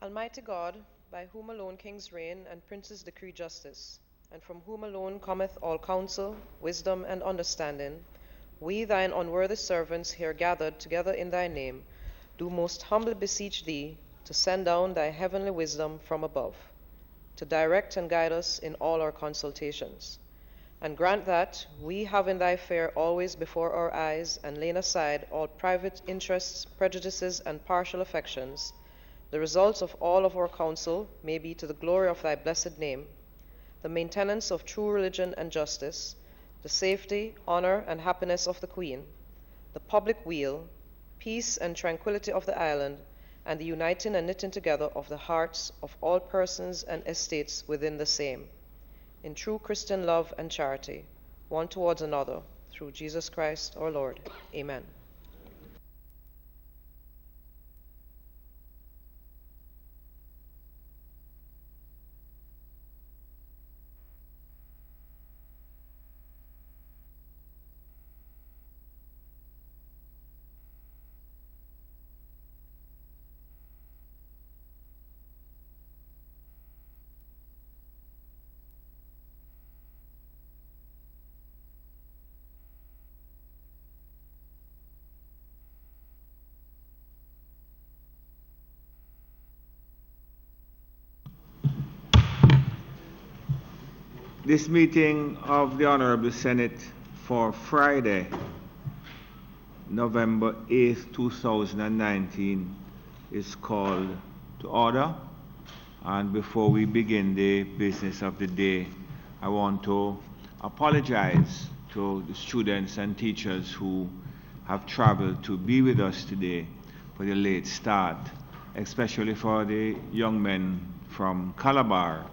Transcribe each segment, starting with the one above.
Almighty God, by whom alone kings reign and princes decree justice, and from whom alone cometh all counsel, wisdom, and understanding, we, thine unworthy servants, here gathered together in thy name, do most humbly beseech thee to send down thy heavenly wisdom from above, to direct and guide us in all our consultations. And grant that we, having thy fear always before our eyes, and laying aside all private interests, prejudices, and partial affections, the results of all of our counsel may be to the glory of thy blessed name, the maintenance of true religion and justice, the safety, honor, and happiness of the Queen, the public weal, peace and tranquility of the island, and the uniting and knitting together of the hearts of all persons and estates within the same, in true Christian love and charity, one towards another, through Jesus Christ our Lord. Amen. This meeting of the Honourable Senate for Friday, November 8th, 2019 is called to order. And before we begin the business of the day, I want to apologize to the students and teachers who have traveled to be with us today for the late start, especially for the young men from Calabar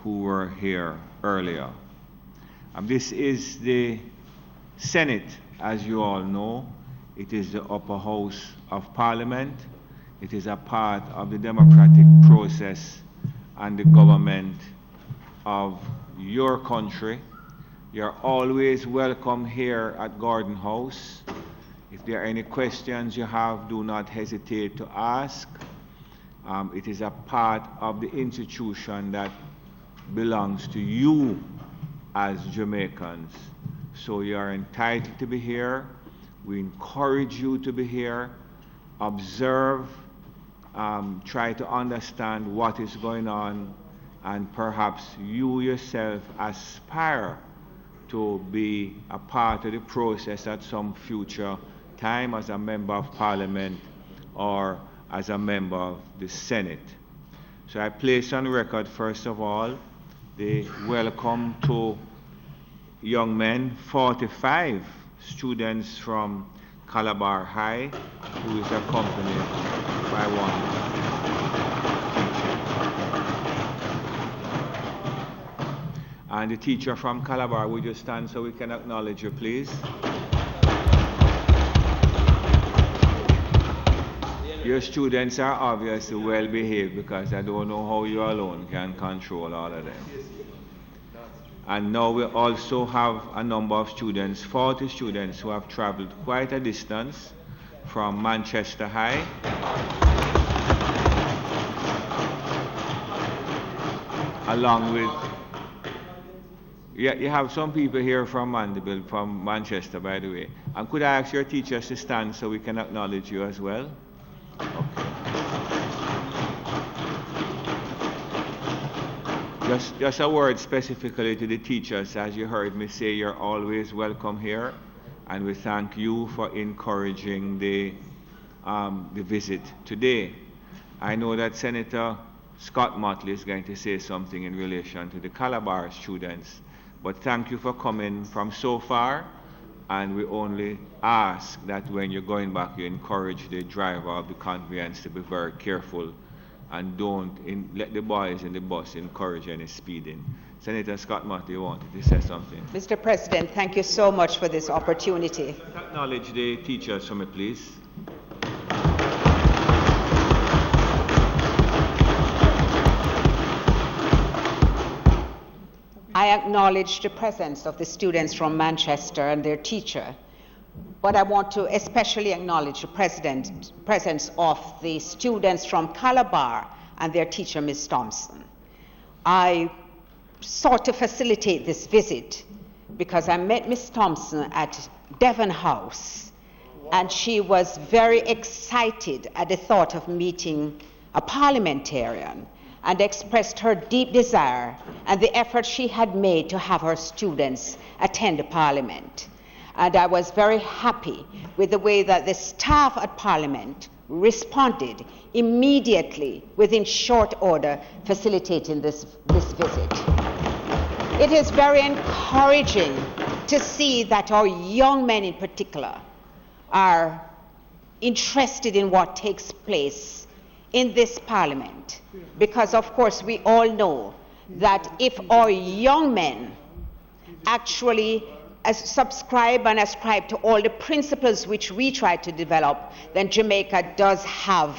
who were here earlier. This is the Senate, as you all know. It is the upper house of Parliament. It is a part of the democratic process and the government of your country. You're always welcome here at Gordon House. If there are any questions you have, do not hesitate to ask. It is a part of the institution that belongs to you as Jamaicans. So you are entitled to be here. We encourage you to be here, observe, try to understand what is going on, and perhaps you yourself aspire to be a part of the process at some future time as a member of Parliament or as a member of the Senate. So I place on record, first of all, the welcome to young men, 45 students from Calabar High, who is accompanied by one teacher. And the teacher from Calabar, would you stand so we can acknowledge you, please? Your students are obviously well behaved, because I don't know how you alone can control all of them. And now we also have a number of students, 40 students, who have traveled quite a distance from Manchester High. Along with, you have some people here from Mandeville, from Manchester, by the way. And could I ask your teachers to stand so we can acknowledge you as well? Okay. Just a word specifically to the teachers. As you heard me say, you're always welcome here, and we thank you for encouraging the visit today. I know that Senator Scott Motley is going to say something in relation to the Calabar students. But thank you for coming from so far, and we only ask that when you're going back, you encourage the driver of the conveyance to be very careful and don't let the boys in the bus encourage any speeding. Senator Scott Motley wanted to say something. Mr. President, thank you so much for this opportunity. Acknowledge the teachers for me, please. I acknowledge the presence of the students from Manchester and their teacher, but I want to especially acknowledge the presence of the students from Calabar and their teacher, Ms. Thompson. I sought to facilitate this visit because I met Ms. Thompson at Devon House, and she was very excited at the thought of meeting a parliamentarian, and expressed her deep desire and the effort she had made to have her students attend the Parliament. And I was very happy with the way that the staff at Parliament responded immediately within short order, facilitating this visit. It is very encouraging to see that our young men in particular are interested in what takes place in this Parliament, because of course we all know that if our young men actually subscribe and ascribe to all the principles which we try to develop, then Jamaica does have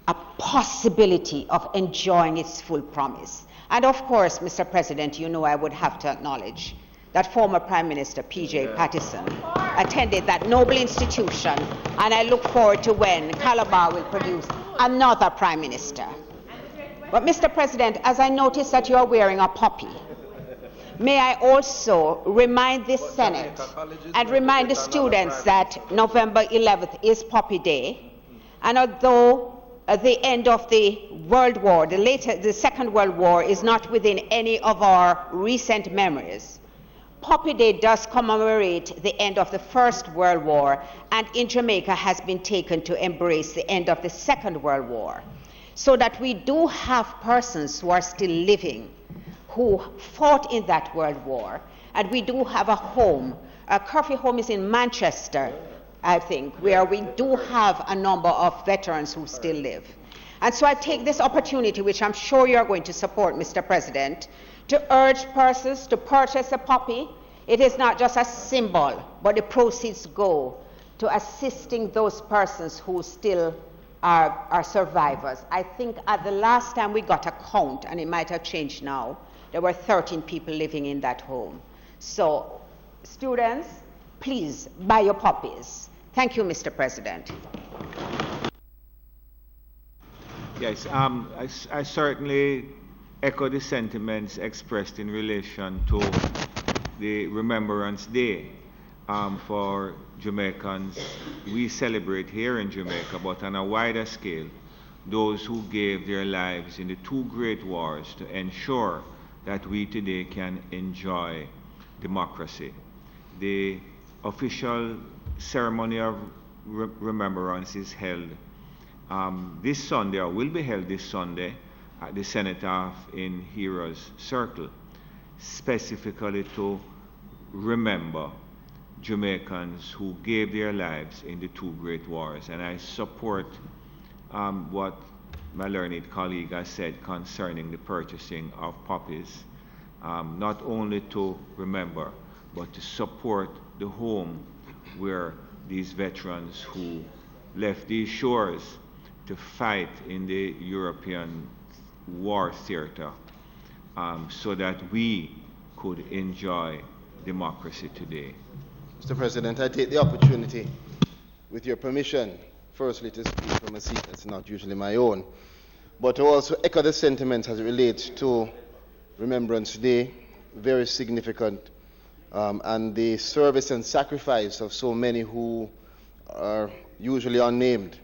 a possibility of enjoying its full promise. And of course, Mr. President, you know I would have to acknowledge that former Prime Minister P.J. Patterson attended that noble institution, and I look forward to when Calabar will produce another Prime Minister. But Mr. President, as I notice that you are wearing a poppy, may I also remind this Senate and remind the students that November 11th is Poppy Day, and although the end of the World War, the Second World War, is not within any of our recent memories, Poppy Day does commemorate the end of the First World War, and in Jamaica has been taken to embrace the end of the Second World War, so that we do have persons who are still living who fought in that World War, and we do have a home. Curfew Home is in Manchester, I think, where we do have a number of veterans who still live. And so I take this opportunity, which I'm sure you're going to support, Mr. President, to urge persons to purchase a poppy. It is not just a symbol, but the proceeds go to assisting those persons who still are survivors. I think at the last time we got a count, and it might have changed now, there were 13 people living in that home. So, students, please buy your poppies. Thank you, Mr. President. Yes, I certainly echo the sentiments expressed in relation to the Remembrance Day for Jamaicans. We celebrate here in Jamaica, but on a wider scale, those who gave their lives in the two great wars to ensure that we today can enjoy democracy. The official ceremony of remembrance is held this Sunday, or will be held this Sunday, at the Cenotaph in Heroes Circle, specifically to remember Jamaicans who gave their lives in the two great wars. And I support what my learned colleague has said concerning the purchasing of poppies, not only to remember, but to support the home where these veterans who left these shores to fight in the European war theater, so that we could enjoy democracy today. Mr. President, I take the opportunity, with your permission, firstly to speak from a seat that's not usually my own, but to also echo the sentiments as it relates to Remembrance Day, very significant, and the service and sacrifice of so many who are usually unnamed,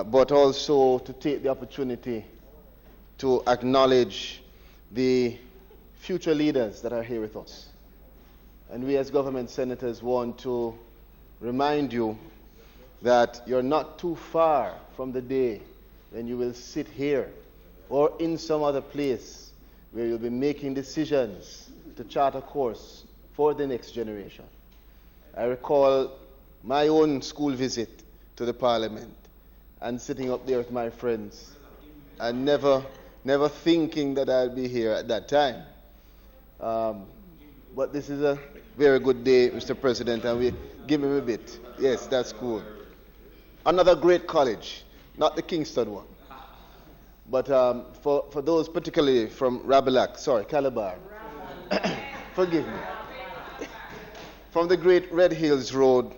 but also to take the opportunity to acknowledge the future leaders that are here with us. And we as government senators want to remind you that you're not too far from the day when you will sit here or in some other place where you'll be making decisions to chart a course for the next generation. I recall my own school visit to the Parliament and sitting up there with my friends and never thinking that I'd be here at that time. But this is a very good day, Mr. President, and we give him a bit. Yes, that's cool. Another great college, not the Kingston one, but for those particularly from Calabar, forgive me, from the great Red Hills Road,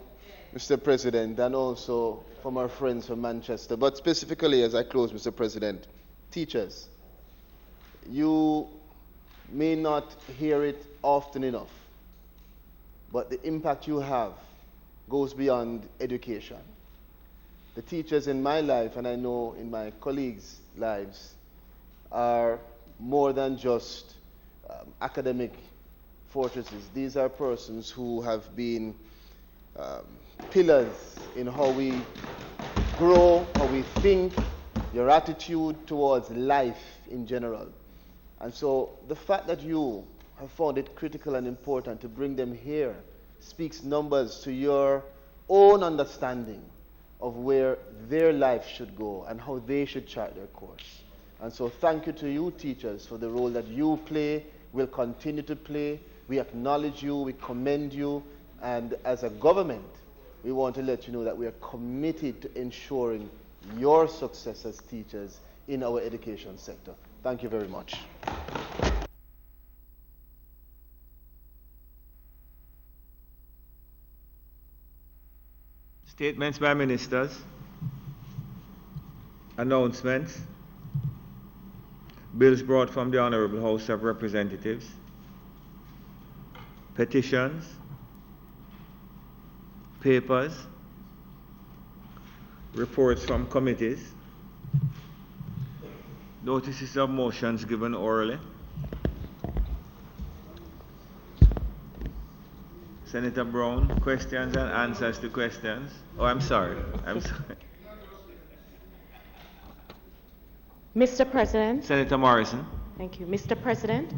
Mr. President, and also from our friends from Manchester, but specifically as I close, Mr. President, teachers, you may not hear it often enough, but the impact you have goes beyond education. The teachers in my life, and I know in my colleagues' lives, are more than just academic fortresses. These are persons who have been pillars in how we grow, how we think, your attitude towards life in general. And so the fact that you have found it critical and important to bring them here speaks numbers to your own understanding of where their life should go and how they should chart their course. And so thank you to you, teachers, for the role that you play, will continue to play. We acknowledge you, we commend you, and as a government, we want to let you know that we are committed to ensuring your success as teachers in our education sector. Thank you very much. Statements by ministers. Announcements. Bills brought from the Honourable House of Representatives. Petitions. Papers. Reports from committees. Notices of motions given orally. Senator Brown, questions and answers to questions. Oh, I'm sorry. Mr. President. Senator Morrison. Thank you. Mr. President,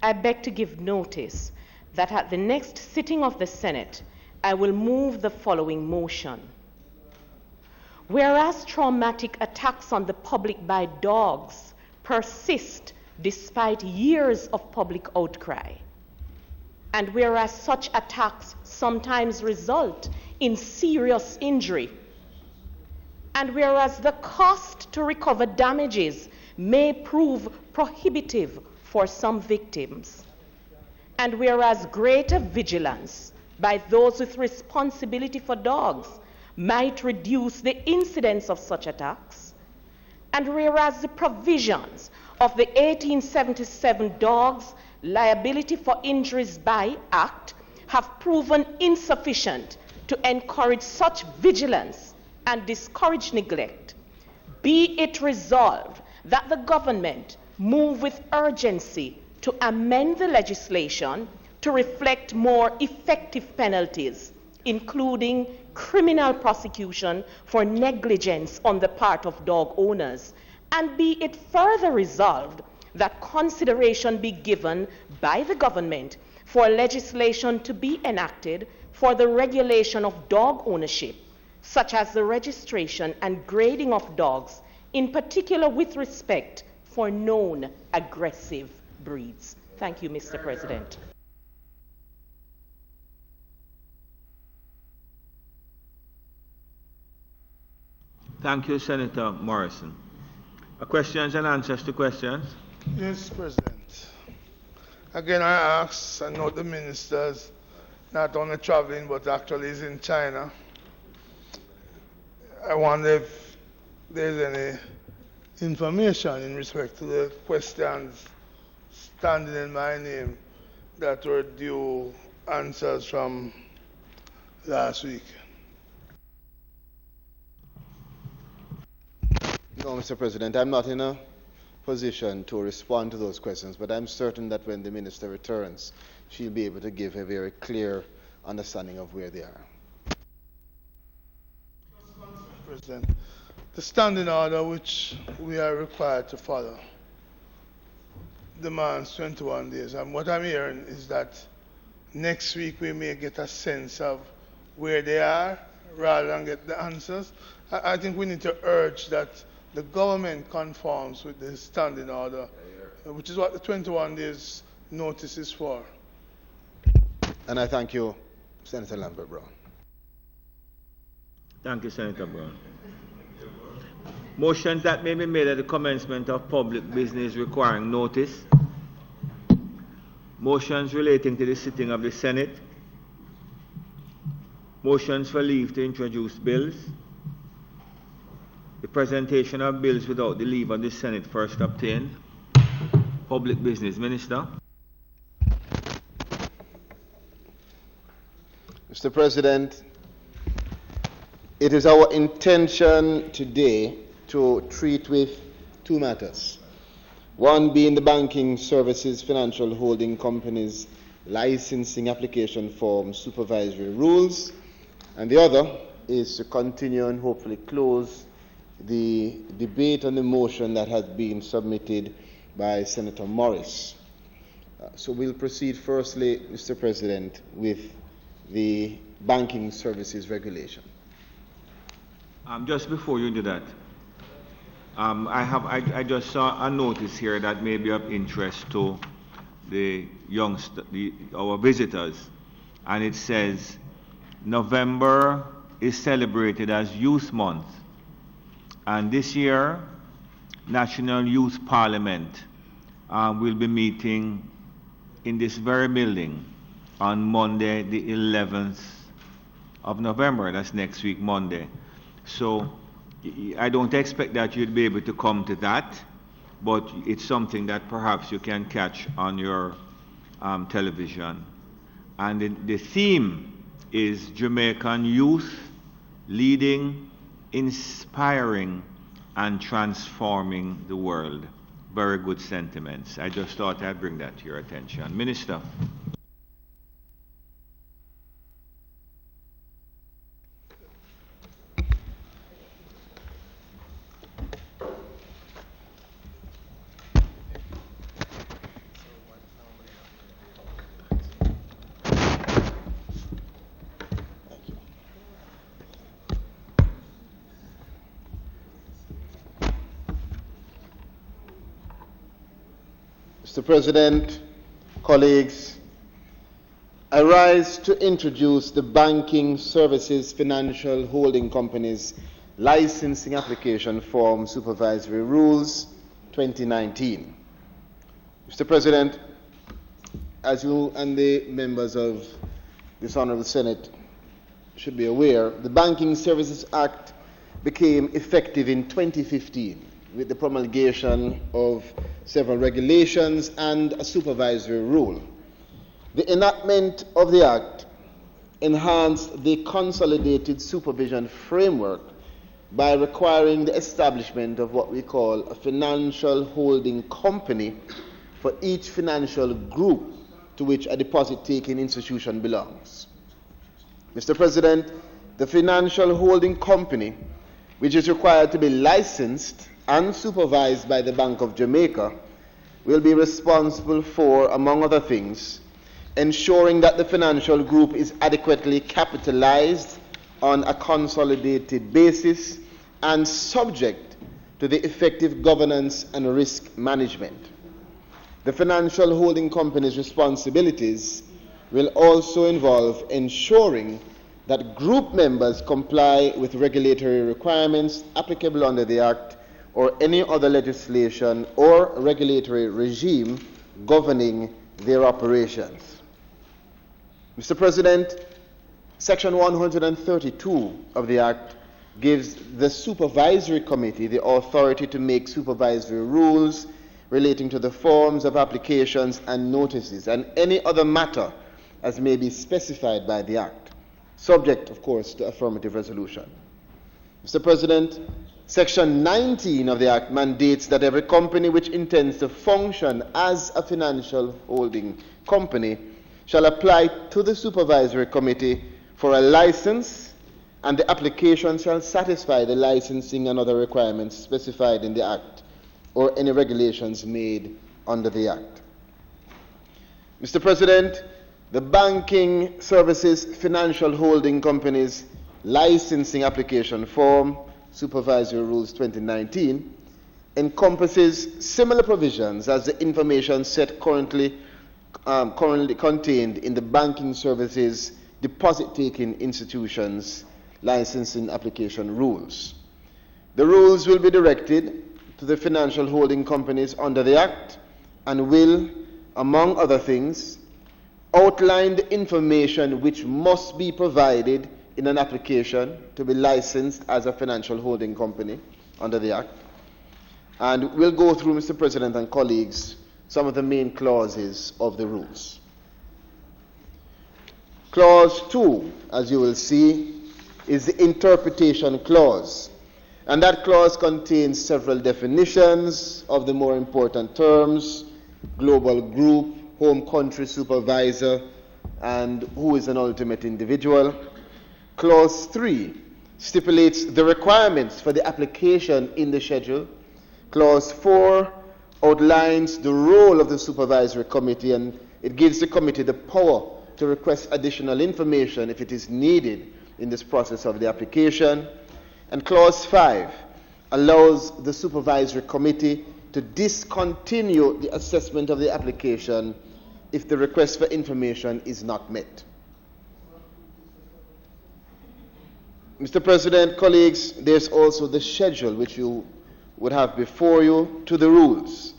I beg to give notice that at the next sitting of the Senate, I will move the following motion. Whereas traumatic attacks on the public by dogs persist despite years of public outcry, and whereas such attacks sometimes result in serious injury, and whereas the cost to recover damages may prove prohibitive for some victims, and whereas greater vigilance by those with responsibility for dogs might reduce the incidence of such attacks, and whereas the provisions of the 1877 Dogs Liability for Injuries by Act have proven insufficient to encourage such vigilance and discourage neglect, be it resolved that the government move with urgency to amend the legislation to reflect more effective penalties, including criminal prosecution for negligence on the part of dog owners, and be it further resolved that consideration be given by the government for legislation to be enacted for the regulation of dog ownership, such as the registration and grading of dogs, in particular with respect for known aggressive breeds. Thank you, Mr. President. Thank you, Senator Morrison. Questions and answers to questions? Yes, President. Again, I ask, I know the ministers not only traveling but actually is in China. I wonder if there's any information in respect to the questions standing in my name that were due answers from last week. No, Mr. President, I'm not in a position to respond to those questions, but I'm certain that when the minister returns, she'll be able to give a very clear understanding of where they are. President, the standing order which we are required to follow demands 21 days. And what I'm hearing is that next week we may get a sense of where they are rather than get the answers. I think we need to urge that the government conforms with the standing order, which is what the 21 days notice is for. And I thank you, Senator Lambert Brown. Thank you, Senator Brown. Motions that may be made at the commencement of public business requiring notice. Motions relating to the sitting of the Senate. Motions for leave to introduce bills. The presentation of bills without the leave of the Senate first obtained. Public business. Minister. Mr. President, it is our intention today to treat with two matters. One being the Banking Services Financial Holding Company's licensing application form supervisory rules, and the other is to continue and hopefully close the debate on the motion that has been submitted by Senator Morris. So we'll proceed firstly, Mr. President, with the banking services regulation. Just before you do that, I just saw a notice here that may be of interest to our visitors, and it says November is celebrated as Youth Month, and this year National Youth Parliament will be meeting in this very building on Monday the 11th of November. That's next week Monday. So I don't expect that you'd be able to come to that, but it's something that perhaps you can catch on your television. And the theme is Jamaican youth leading, inspiring, and transforming the world. Very good sentiments. I just thought I'd bring that to your attention. Minister. Mr. President, colleagues, I rise to introduce the Banking Services Financial Holding Company's licensing application form supervisory rules 2019. Mr. President, as you and the members of this Honourable Senate should be aware, the Banking Services Act became effective in 2015 with the promulgation of several regulations and a supervisory rule. The enactment of the Act enhanced the consolidated supervision framework by requiring the establishment of what we call a financial holding company for each financial group to which a deposit-taking institution belongs. Mr. President, the financial holding company, which is required to be licensed and supervised by the Bank of Jamaica, will be responsible for, among other things, ensuring that the financial group is adequately capitalized on a consolidated basis and subject to the effective governance and risk management. The financial holding company's responsibilities will also involve ensuring that group members comply with regulatory requirements applicable under the Act or any other legislation or regulatory regime governing their operations. Mr. President, Section 132 of the Act gives the Supervisory Committee the authority to make supervisory rules relating to the forms of applications and notices and any other matter as may be specified by the Act, subject, of course, to affirmative resolution. Mr. President, Section 19 of the Act mandates that every company which intends to function as a financial holding company shall apply to the Supervisory Committee for a license, and the application shall satisfy the licensing and other requirements specified in the Act or any regulations made under the Act. Mr. President, the Banking Services Financial Holding Companies Licensing Application Form, Supervisory Rules 2019, encompasses similar provisions as the information set currently contained in the Banking Services Deposit-Taking Institutions Licensing Application Rules. The rules will be directed to the financial holding companies under the Act and will, among other things, outline the information which must be provided in an application to be licensed as a financial holding company under the Act. And we'll go through, Mr. President and colleagues, some of the main clauses of the rules. Clause 2, as you will see, is the interpretation clause. And that clause contains several definitions of the more important terms: global group, home country supervisor, and who is an ultimate individual. Clause 3 stipulates the requirements for the application in the schedule. Clause 4 outlines the role of the supervisory committee, and it gives the committee the power to request additional information if it is needed in this process of the application. And Clause 5 allows the supervisory committee to discontinue the assessment of the application if the request for information is not met. Mr. President, colleagues, there's also the schedule which you would have before you to the rules.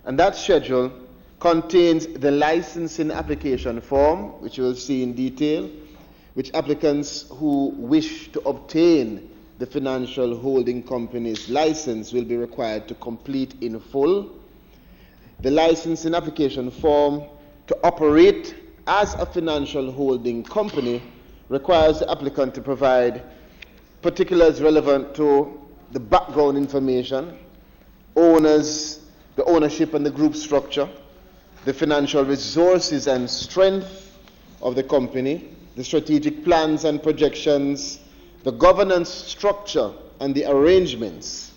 And that schedule contains the licensing application form, which you will see in detail, which applicants who wish to obtain the financial holding company's license will be required to complete in full. The licensing application form to operate as a financial holding company requires the applicant to provide particulars relevant to the background information, owners, the ownership and the group structure, the financial resources and strength of the company, the strategic plans and projections, the governance structure and the arrangements,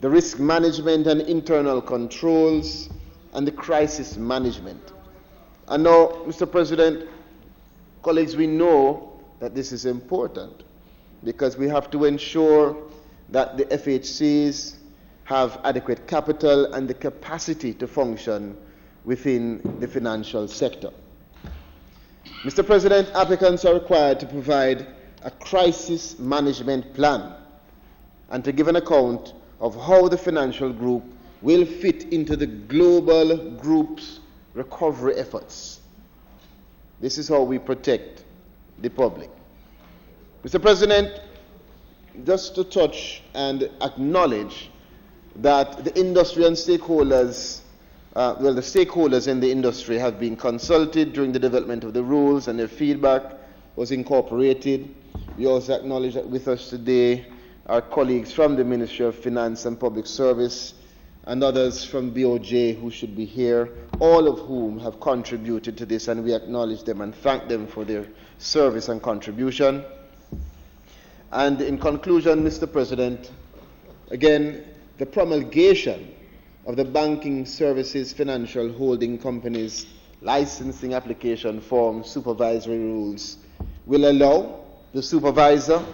the risk management and internal controls, and the crisis management. And now, Mr. President, colleagues, we know that this is important because we have to ensure that the FHCs have adequate capital and the capacity to function within the financial sector. Mr. President, applicants are required to provide a crisis management plan and to give an account of how the financial group will fit into the global group's recovery efforts. This is how we protect the public. Mr. President, just to touch and acknowledge that the industry and stakeholders, the stakeholders in the industry have been consulted during the development of the rules, and their feedback was incorporated. We also acknowledge that with us today are colleagues from the Ministry of Finance and Public Service and others from BOJ who should be here, all of whom have contributed to this, and we acknowledge them and thank them for their service and contribution. And in conclusion, Mr. President, again, the promulgation of the Banking Services Financial Holding Companies Licensing Application Form Supervisory Rules will allow the supervisor,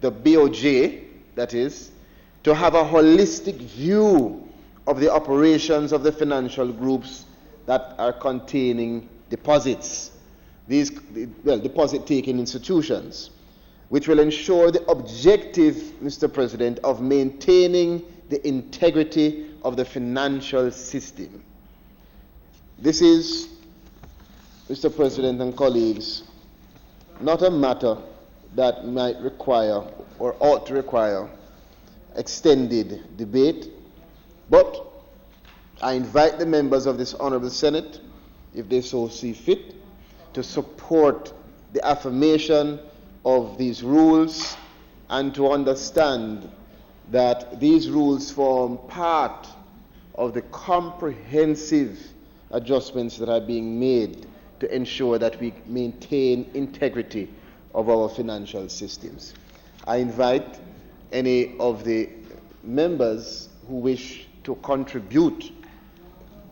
the BOJ, that is, to have a holistic view of the operations of the financial groups that are containing deposits, deposit-taking institutions, which will ensure the objective, Mr. President, of maintaining the integrity of the financial system. This is, Mr. President and colleagues, not a matter that might require or ought to require extended debate, but I invite the members of this Honourable Senate, if they so see fit, to support the affirmation of these rules and to understand that these rules form part of the comprehensive adjustments that are being made to ensure that we maintain integrity of our financial systems. I invite any of the members who wish to contribute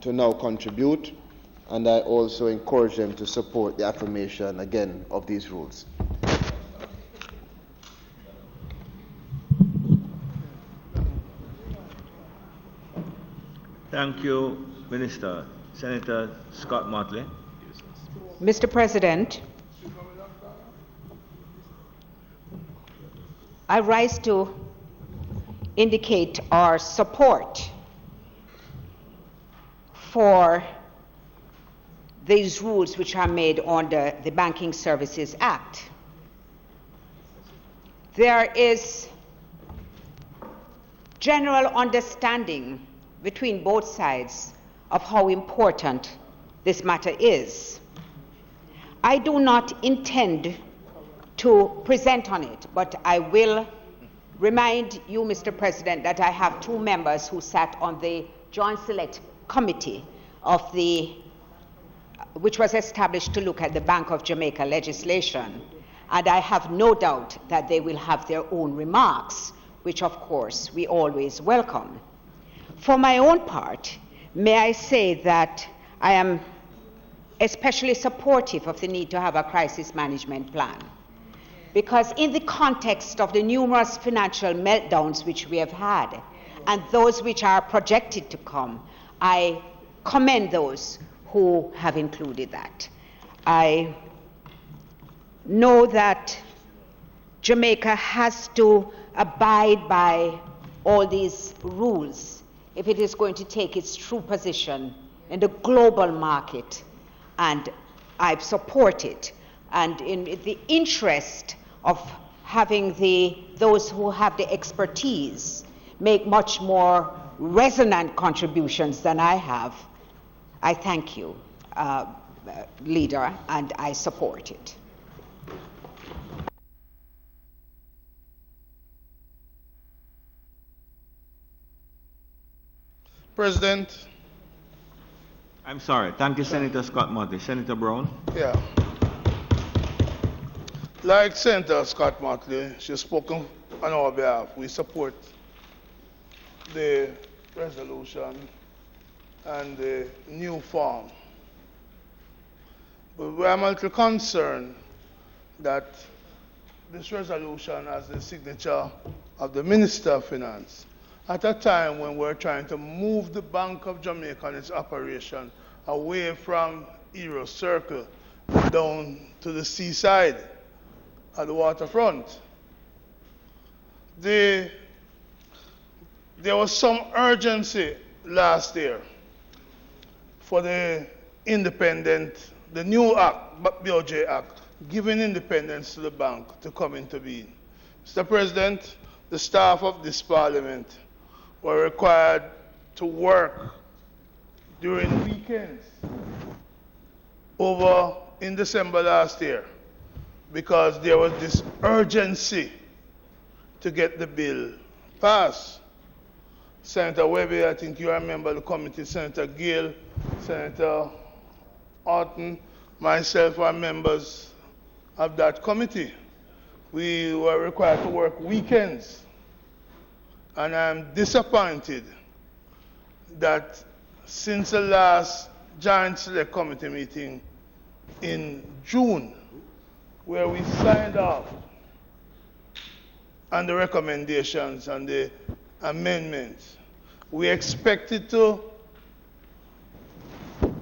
to now contribute, and I also encourage them to support the affirmation again of these rules. Thank you, Minister. Senator Scott Motley. Mr. President, I rise to indicate our support for these rules which are made under the Banking Services Act. There is general understanding between both sides of how important this matter is. I do not intend to present on it, but I will remind you, Mr. President, that I have two members who sat on the Joint Select Committee of which was established to look at the Bank of Jamaica legislation, and I have no doubt that they will have their own remarks, which of course we always welcome. For my own part, may I say that I am especially supportive of the need to have a crisis management plan, because in the context of the numerous financial meltdowns which we have had and those which are projected to come, I commend those who have included that. I know that Jamaica has to abide by all these rules if it is going to take its true position in the global market, and I support it. And in the interest of having those who have the expertise make much more resonant contributions than I have, I thank you, Leader, and I support it. President. I'm sorry. Thank you, Senator Scott Motley. Senator Brown. Yeah. Like Senator Scott Motley, she's spoken on our behalf. We support the resolution and the new form. But I'm a little concerned that this resolution has the signature of the Minister of Finance at a time when we're trying to move the Bank of Jamaica and its operation away from Euro Circle down to the seaside at the waterfront. There was some urgency last year for the new act, BOJ Act, giving independence to the bank to come into being. Mr. President, the staff of this Parliament were required to work during weekends over in December last year because there was this urgency to get the bill passed. Senator Webby, I think you remember the committee, Senator Gill, Senator Orton, myself were members of that committee. We were required to work weekends. And I'm disappointed that since the last Joint Select Committee meeting in June, where we signed off on the recommendations and the amendments, we expected to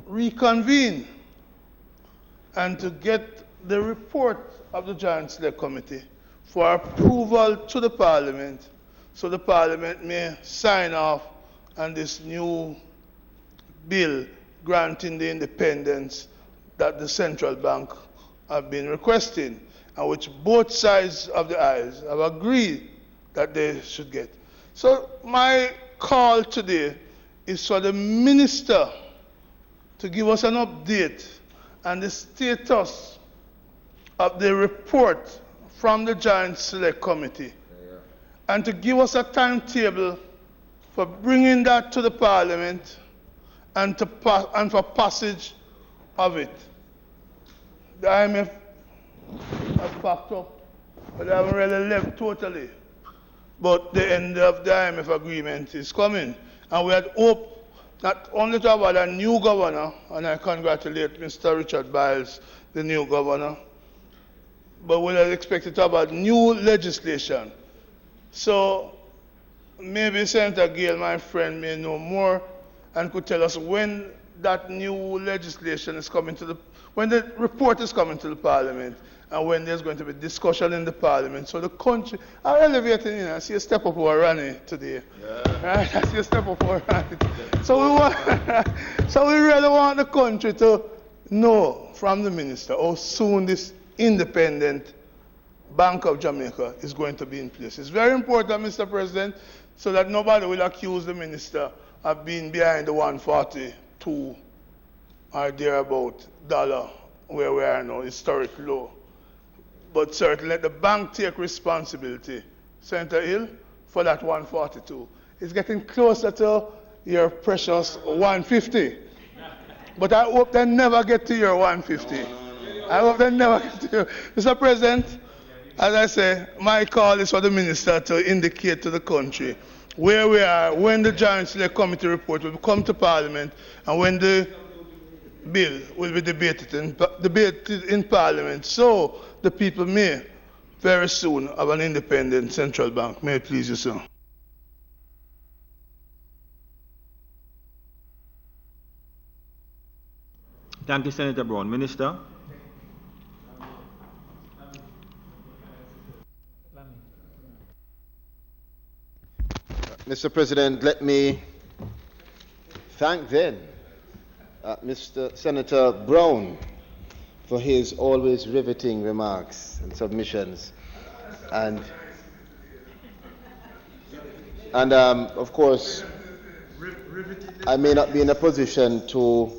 reconvene and to get the report of the Joint Select Committee for approval to the Parliament, so the Parliament may sign off on this new bill granting the independence that the central bank have been requesting, and which both sides of the aisle have agreed that they should get. So my call today is for the Minister to give us an update on the status of the report from the Joint Select Committee, and to give us a timetable for bringing that to the Parliament and for passage of it. The IMF has packed up, but they haven't really left totally. But the end of the IMF agreement is coming, and we had hoped not only talk about a new governor, and I congratulate Mr. Richard Biles, the new governor, but we are expected to talk about new legislation. So maybe Senator Gale, my friend, may know more and could tell us when that new legislation is coming to when the report is coming to the Parliament, and when there's going to be discussion in the Parliament. So the country, I'm elevating, I see a step up over Rani today. Yeah. Right? I see a step up over Rani. So we really want the country to know from the minister how soon this independent Bank of Jamaica is going to be in place. It's very important, Mr. President, so that nobody will accuse the minister of being behind the 142 or thereabout dollar where we are now, historic low. But certainly let the bank take responsibility, Senator Hill, for that 142. It's getting closer to your precious 150. But I hope they never get to your 150. I hope they never get to your... Mr. President, as I say, my call is for the minister to indicate to the country where we are when the Joint Select Committee report will come to Parliament and when the bill will be debated in Parliament, so the people may very soon have an independent central bank. May it please you, sir. Thank you, Senator Brown. Minister? Mr. President, let me thank then Mr. Senator Brown for his always riveting remarks and submissions. And of course, I may not be in a position to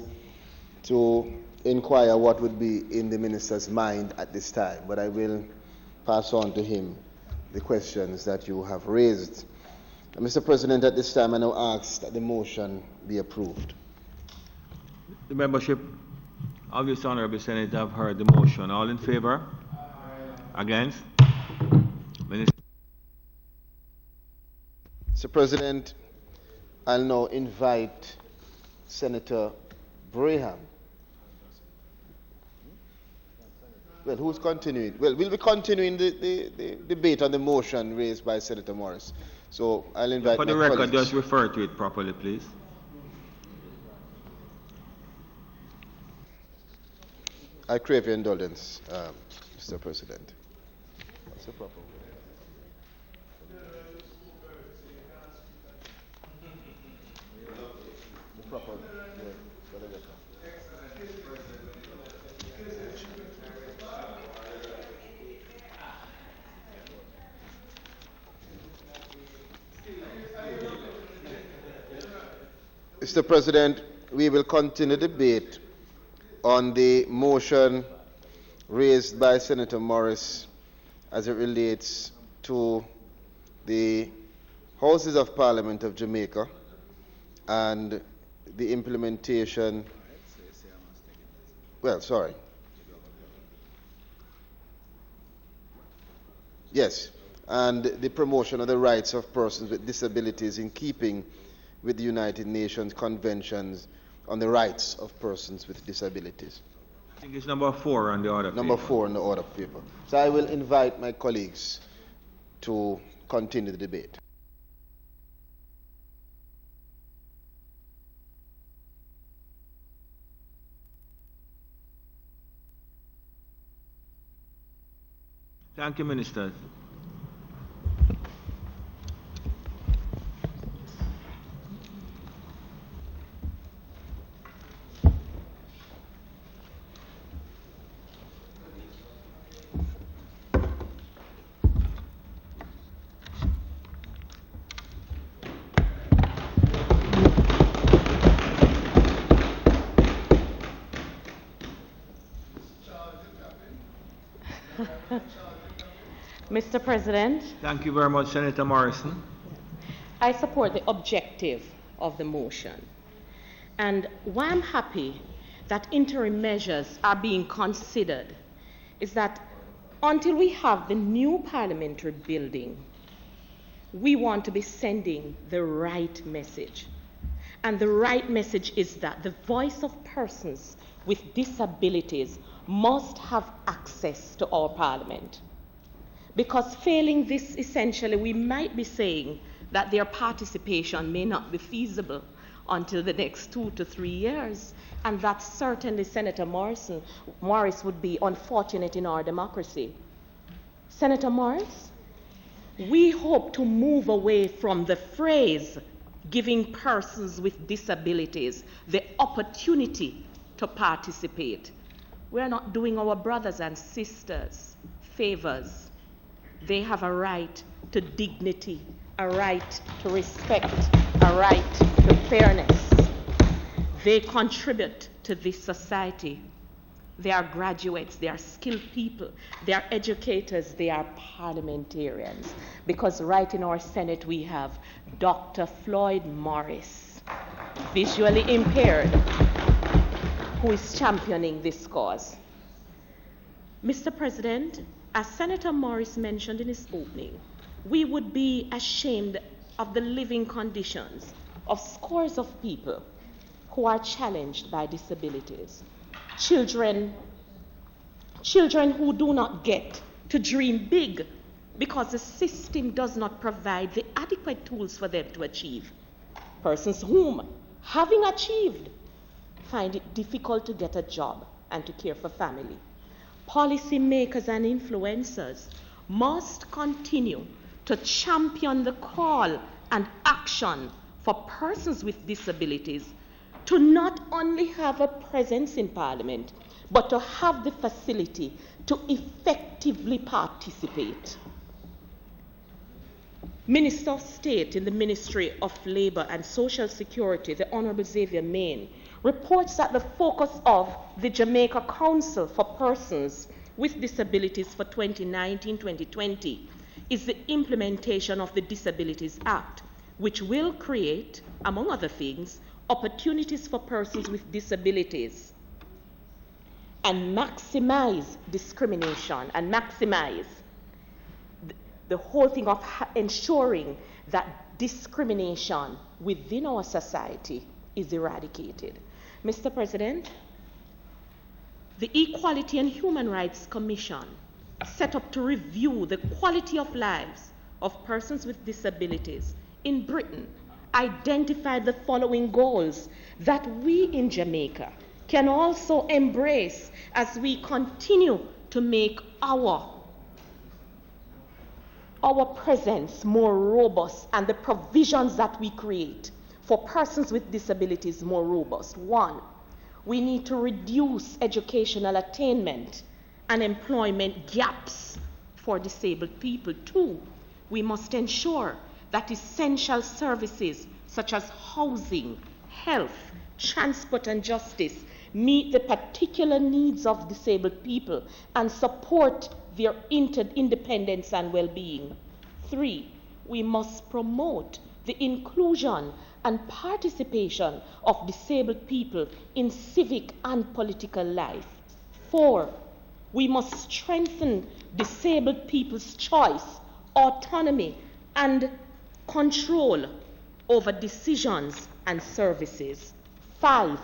inquire what would be in the minister's mind at this time, but I will pass on to him the questions that you have raised. Mr. President, at this time I now ask that the motion be approved. The membership of this Honourable Senator have heard the motion. All in favour? Against? Minister. Mr. President, I'll now invite Senator Braham. Well, who's continuing? Well, we'll be continuing the debate on the motion raised by Senator Morris. So I'll invite for my the record, colleagues. just refer to it properly, please. I crave your indulgence, Mr. President. What's the proper word? The proper word. Mr. President, we will continue debate on the motion raised by Senator Morris as it relates to the Houses of Parliament of Jamaica and the implementation, and the promotion of the rights of persons with disabilities in keeping with the United Nations Conventions on the Rights of Persons with Disabilities. I think it's number 4 on the order paper. Number 4 on the order paper. So I will invite my colleagues to continue the debate. Thank you, Minister. Mr. President. Thank you very much, Senator Morrison. I support the objective of the motion. And why I'm happy that interim measures are being considered is that until we have the new parliamentary building, we want to be sending the right message. And the right message is that the voice of persons with disabilities must have access to our parliament. Because failing this, essentially, we might be saying that their participation may not be feasible until the next 2 to 3 years. And that certainly Senator Morris would be unfortunate in our democracy. Senator Morris, we hope to move away from the phrase giving persons with disabilities the opportunity to participate. We're not doing our brothers and sisters favors. They have a right to dignity, a right to respect, a right to fairness. They contribute to this society. They are graduates, they are skilled people, they are educators, they are parliamentarians. Because right in our Senate we have Dr. Floyd Morris, visually impaired, who is championing this cause. Mr. President, as Senator Morris mentioned in his opening, we would be ashamed of the living conditions of scores of people who are challenged by disabilities. Children who do not get to dream big because the system does not provide the adequate tools for them to achieve. Persons whom, having achieved, find it difficult to get a job and to care for family. Policymakers and influencers must continue to champion the call and action for persons with disabilities to not only have a presence in Parliament, but to have the facility to effectively participate. Minister of State in the Ministry of Labour and Social Security, the Honourable Xavier Main, reports that the focus of the Jamaica Council for Persons with Disabilities for 2019-2020 is the implementation of the Disabilities Act, which will create, among other things, opportunities for persons with disabilities and maximize discrimination and maximize the whole thing of ensuring that discrimination within our society is eradicated. Mr. President, the Equality and Human Rights Commission, set up to review the quality of lives of persons with disabilities in Britain, identified the following goals that we in Jamaica can also embrace as we continue to make our presence more robust and the provisions that we create for persons with disabilities more robust. 1, we need to reduce educational attainment and employment gaps for disabled people. 2, we must ensure that essential services such as housing, health, transport, and justice meet the particular needs of disabled people and support their independence and well-being. 3, we must promote the inclusion and participation of disabled people in civic and political life. 4, we must strengthen disabled people's choice, autonomy, and control over decisions and services. 5,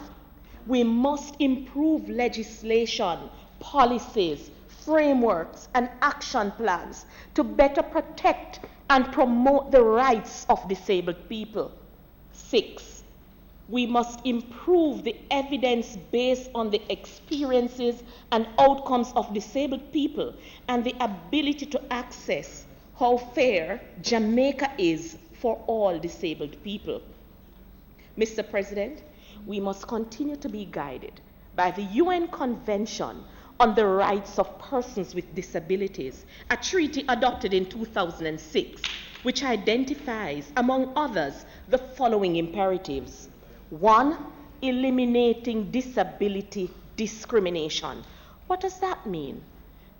we must improve legislation, policies, frameworks, and action plans to better protect and promote the rights of disabled people. 6, we must improve the evidence based on the experiences and outcomes of disabled people and the ability to access how fair Jamaica is for all disabled people. Mr. President, we must continue to be guided by the UN Convention on the Rights of Persons with Disabilities, a treaty adopted in 2006, which identifies, among others, the following imperatives. 1, eliminating disability discrimination. What does that mean?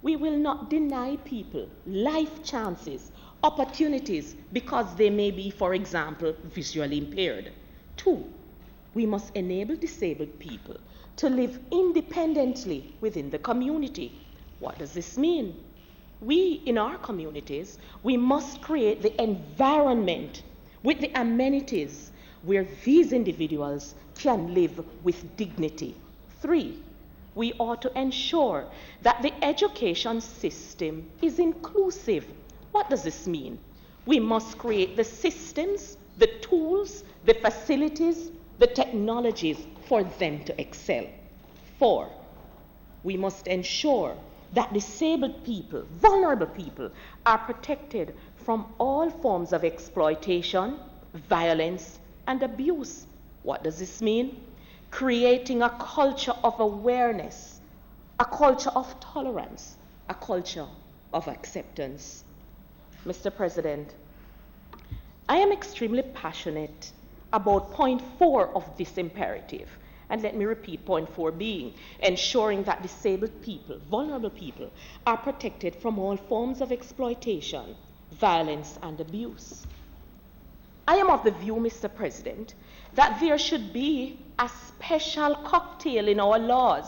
We will not deny people life chances, opportunities, because they may be, for example, visually impaired. 2, we must enable disabled people to live independently within the community. What does this mean? We, in our communities, we must create the environment with the amenities, where these individuals can live with dignity. 3, we ought to ensure that the education system is inclusive. What does this mean? We must create the systems, the tools, the facilities, the technologies for them to excel. 4, we must ensure that disabled people, vulnerable people, are protected from all forms of exploitation, violence, and abuse. What does this mean? Creating a culture of awareness, a culture of tolerance, a culture of acceptance. Mr. President, I am extremely passionate about point 4 of this imperative. And let me repeat point 4 being ensuring that disabled people, vulnerable people, are protected from all forms of exploitation, violence, and abuse. I am of the view, Mr. President, that there should be a special cocktail in our laws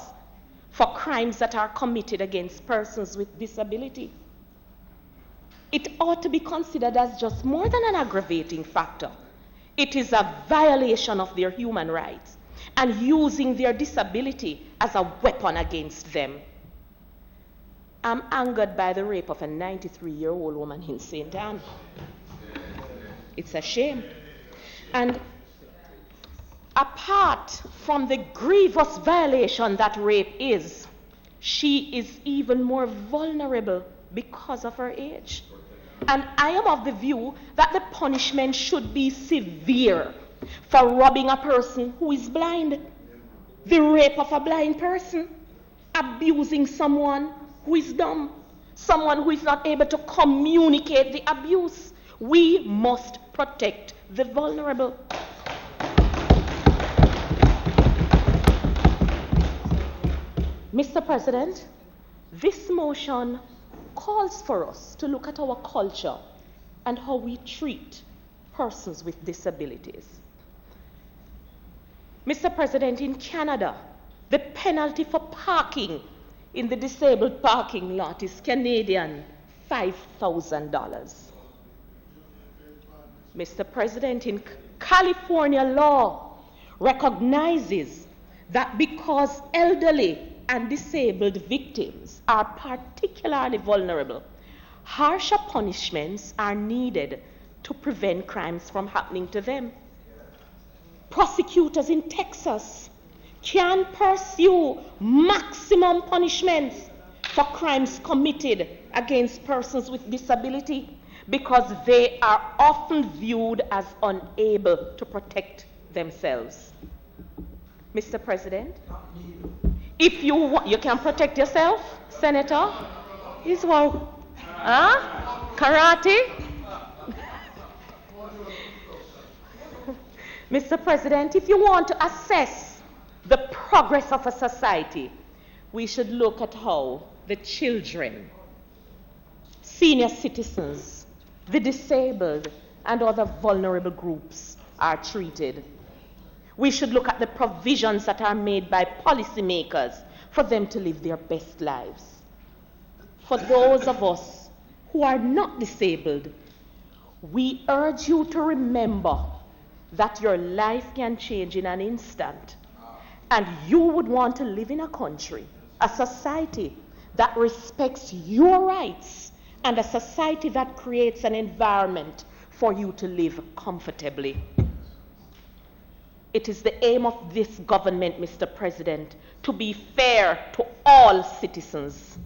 for crimes that are committed against persons with disability. It ought to be considered as just more than an aggravating factor. It is a violation of their human rights and using their disability as a weapon against them. I'm angered by the rape of a 93-year-old woman in St. Anne. It's a shame. And apart from the grievous violation that rape is, she is even more vulnerable because of her age. And I am of the view that the punishment should be severe for robbing a person who is blind, the rape of a blind person, abusing someone who is dumb, someone who is not able to communicate the abuse. We must protect the vulnerable. Mr. President, this motion calls for us to look at our culture and how we treat persons with disabilities. Mr. President, in Canada, the penalty for parking in the disabled parking lot is Canadian $5,000. Mr. President, in California law recognizes that because elderly and disabled victims are particularly vulnerable, harsher punishments are needed to prevent crimes from happening to them. Prosecutors in Texas can pursue maximum punishments for crimes committed against persons with disability because they are often viewed as unable to protect themselves. Mr. President, if you want, you can protect yourself, Senator. Is what? Karate? Mr. President, if you want to assess the progress of a society, we should look at how the children, senior citizens, the disabled, and other vulnerable groups are treated. We should look at the provisions that are made by policymakers for them to live their best lives. For those of us who are not disabled, we urge you to remember that your life can change in an instant, and you would want to live in a country, a society that respects your rights, and a society that creates an environment for you to live comfortably. It is the aim of this government, Mr. President, to be fair to all citizens.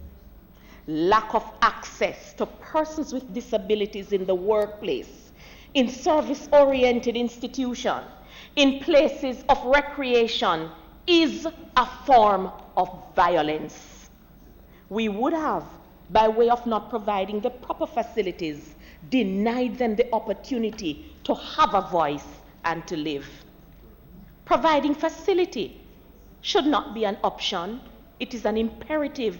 Lack of access to persons with disabilities in the workplace, in service-oriented institutions, in places of recreation, is a form of violence. We would have, by way of not providing the proper facilities, denied them the opportunity to have a voice and to live. Providing facility should not be an option, it is an imperative.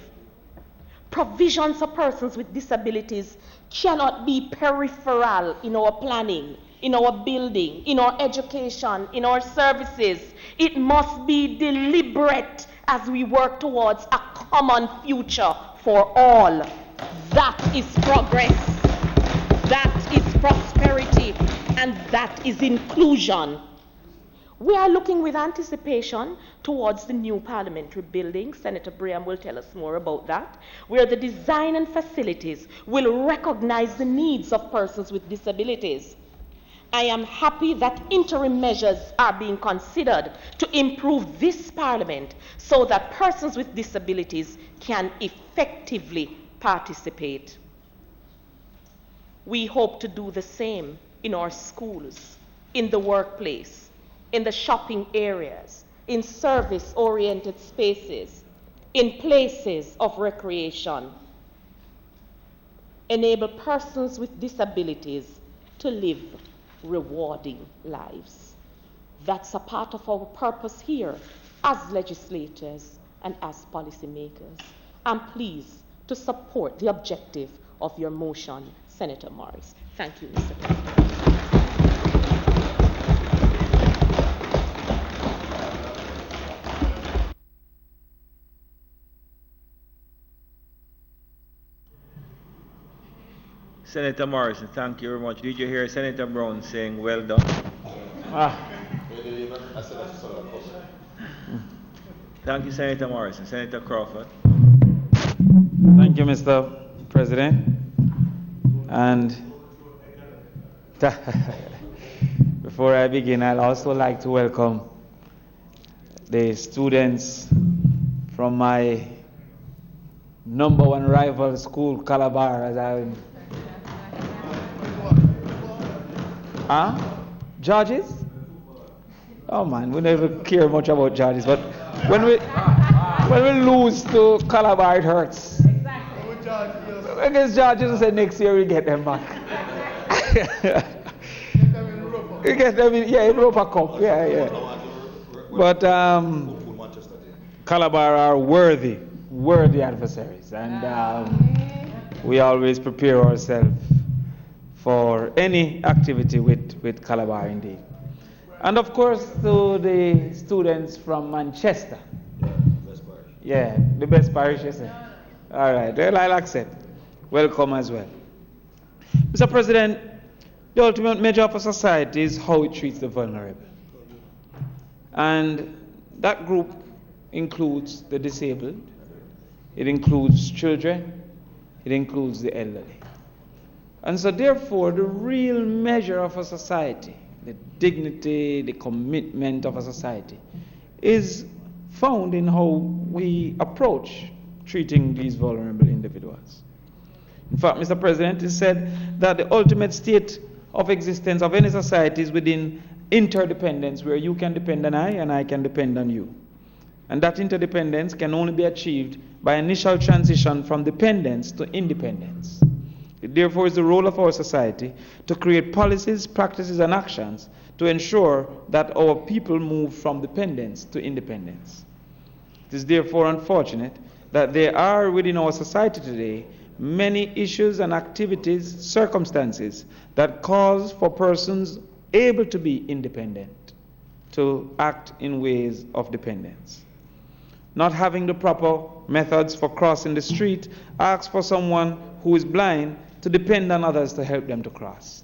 Provisions for persons with disabilities cannot be peripheral in our planning, in our building, in our education, in our services. It must be deliberate as we work towards a common future for all. That is progress, that is prosperity, and that is inclusion We are looking with anticipation towards the new parliamentary building. Senator Briam will tell us more about that, where the design and facilities will recognize the needs of persons with disabilities. I am happy that interim measures are being considered to improve this parliament so that persons with disabilities can effectively participate. We hope to do the same in our schools, in the workplace, in the shopping areas, in service-oriented spaces, in places of recreation. Enable persons with disabilities to live rewarding lives. That's a part of our purpose here as legislators and as policymakers. I'm pleased to support the objective of your motion, Senator Morris. Thank you, Mr. President. Senator Morrison, thank you very much. Did you hear Senator Brown saying, well done? Thank you, Senator Morrison. Senator Crawford. Thank you, Mr. President. And before I begin, I'd also like to welcome the students from my #1 rival school, Calabar, as I... Judges? Oh man, we never care much about judges, but when we lose to Calabar, it hurts. Exactly. Against judges, we say next year we get them back. We get them in Europa Cup, yeah. But Calabar are worthy adversaries, and we always prepare ourselves for any activity with Calabar indeed. And of course to the students from Manchester. Yeah, the best parish, you say. All right, well, I'll accept. Welcome as well. Mr. President, the ultimate measure of a society is how it treats the vulnerable. And that group includes the disabled, it includes children, it includes the elderly. And so therefore, the real measure of a society, the dignity, the commitment of a society, is found in how we approach treating these vulnerable individuals. In fact, Mr. President, it is said that the ultimate state of existence of any society is within interdependence, where you can depend on I and I can depend on you. And that interdependence can only be achieved by initial transition from dependence to independence. It therefore is the role of our society to create policies, practices, and actions to ensure that our people move from dependence to independence. It is therefore unfortunate that there are within our society today many issues and activities, circumstances that cause for persons able to be independent to act in ways of dependence. Not having the proper methods for crossing the street asks for someone who is blind to depend on others to help them to cross.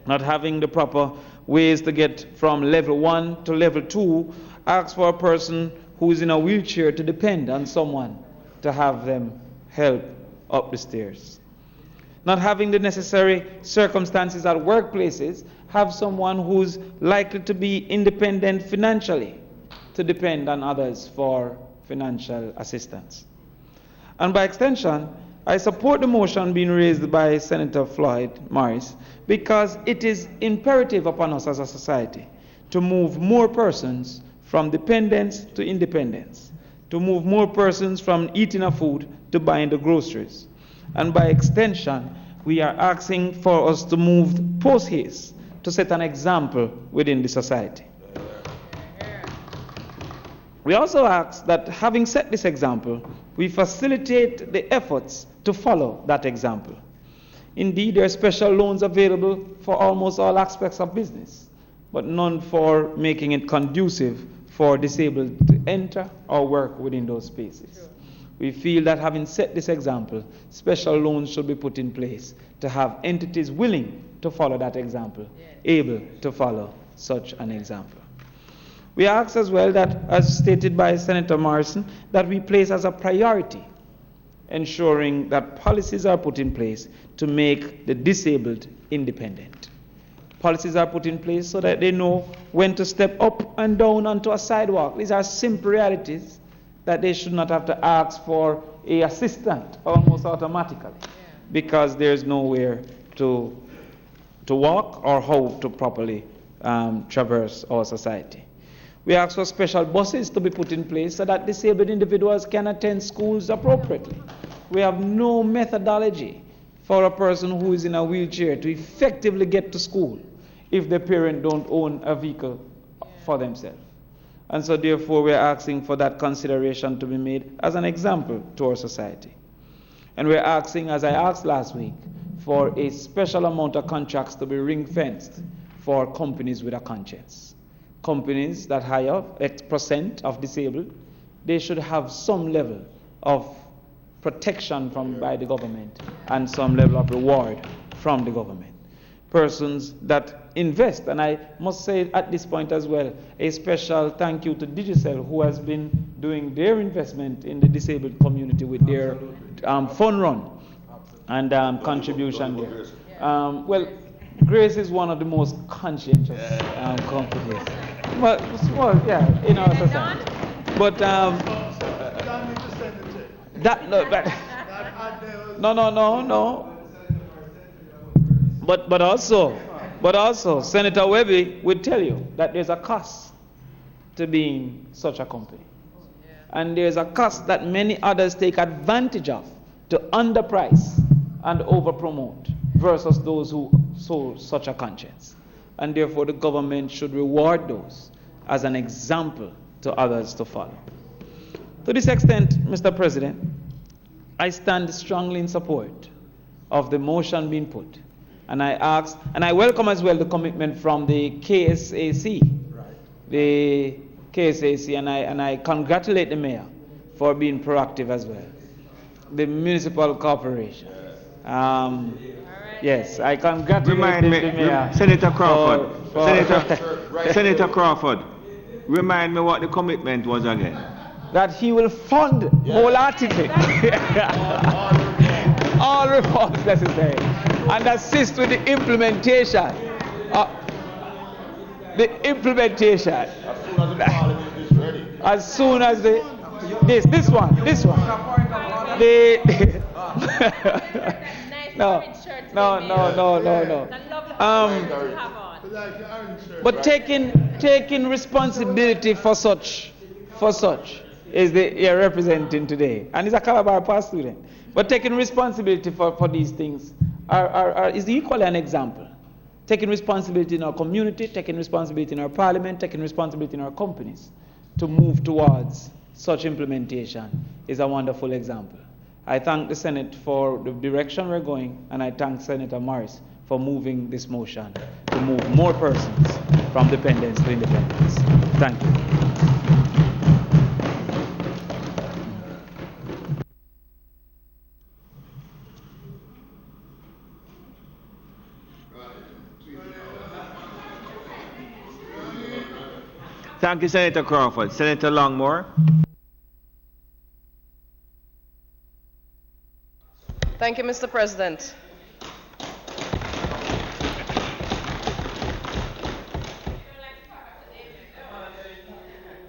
Not having the proper ways to get from level 1 to level 2 asks for a person who is in a wheelchair to depend on someone to have them help up the stairs. Not having the necessary circumstances at workplaces have someone who's likely to be independent financially to depend on others for financial assistance. And by extension, I support the motion being raised by Senator Floyd Morris because it is imperative upon us as a society to move more persons from dependence to independence, to move more persons from eating a food to buying the groceries. And by extension, we are asking for us to move post-haste to set an example within the society. We also ask that having set this example, we facilitate the efforts to follow that example. Indeed, there are special loans available for almost all aspects of business, but none for making it conducive for disabled to enter or work within those spaces. Sure. We feel that having set this example, special loans should be put in place to have entities willing to follow that example, able to follow such an example. We ask as well that, as stated by Senator Morrison, that we place as a priority ensuring that policies are put in place to make the disabled independent. Policies are put in place so that they know when to step up and down onto a sidewalk. These are simple realities that they should not have to ask for an assistant almost automatically because there's nowhere to walk or how to properly traverse our society. We ask for special buses to be put in place so that disabled individuals can attend schools appropriately. We have no methodology for a person who is in a wheelchair to effectively get to school if the parent don't own a vehicle for themselves. And so therefore we are asking for that consideration to be made as an example to our society. And we're asking, as I asked last week, for a special amount of contracts to be ring-fenced for companies with a conscience. Companies that hire X% of disabled, they should have some level of protection by the government and some level of reward from the government. Persons that invest, and I must say at this point as well, a special thank you to Digicel, who has been doing their investment in the disabled community with their fund run and contribution there. Well, Grace is one of the most conscientious companies. Well, yeah, in our society. But no. But also, Senator Webby would tell you that there's a cost to being such a company. And there's a cost that many others take advantage of to underprice and overpromote versus those who show such a conscience. And therefore the government should reward those as an example to others to follow. To this extent, Mr. President, I stand strongly in support of the motion being put. And I welcome as well the commitment from the KSAC, the KSAC, and I congratulate the mayor for being proactive as well. The municipal corporation. Yes, I congratulate the mayor. Senator Crawford. Senator Crawford, remind me what the commitment was again. That he will fund wholeheartedly all reforms necessary and assist with the implementation. As soon as this one. No. But taking responsibility for such is you're representing today, and he's a Calabar past student. But taking responsibility for these things is equally an example. Taking responsibility in our community, taking responsibility in our parliament, taking responsibility in our companies to move towards such implementation is a wonderful example. I thank the Senate for the direction we're going, and I thank Senator Morris for moving this motion to move more persons from dependence to independence. Thank you. Thank you, Senator Crawford. Senator Longmore. Thank you, Mr. President.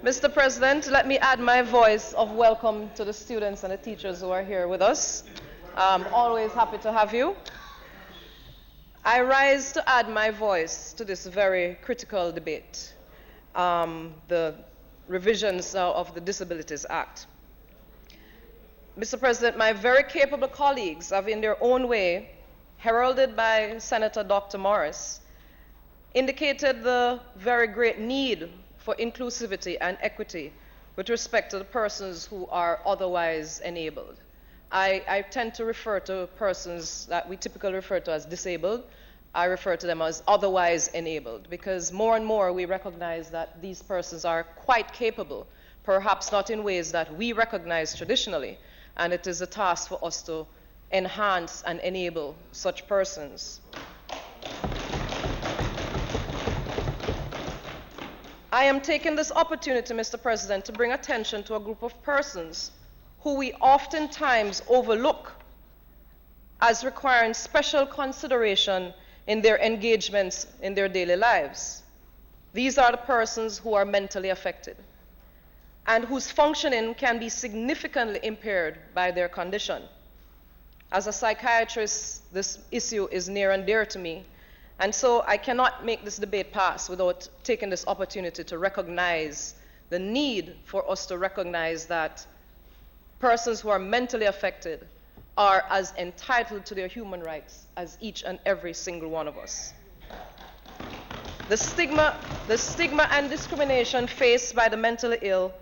Mr. President, let me add my voice of welcome to the students and the teachers who are here with us. Always happy to have you. I rise to add my voice to this very critical debate, the revisions of the Disabilities Act. Mr. President, my very capable colleagues have in their own way, heralded by Senator Dr. Morris, indicated the very great need for inclusivity and equity with respect to the persons who are otherwise enabled. I tend to refer to persons that we typically refer to as disabled. I refer to them as otherwise enabled because more and more we recognize that these persons are quite capable, perhaps not in ways that we recognize traditionally, and it is a task for us to enhance and enable such persons. I am taking this opportunity, Mr. President, to bring attention to a group of persons who we oftentimes overlook as requiring special consideration in their engagements in their daily lives. These are the persons who are mentally affected and whose functioning can be significantly impaired by their condition. As a psychiatrist, this issue is near and dear to me, and so I cannot make this debate pass without taking this opportunity to recognize the need for us to recognize that persons who are mentally affected are as entitled to their human rights as each and every single one of us. The stigma and discrimination faced by the mentally ill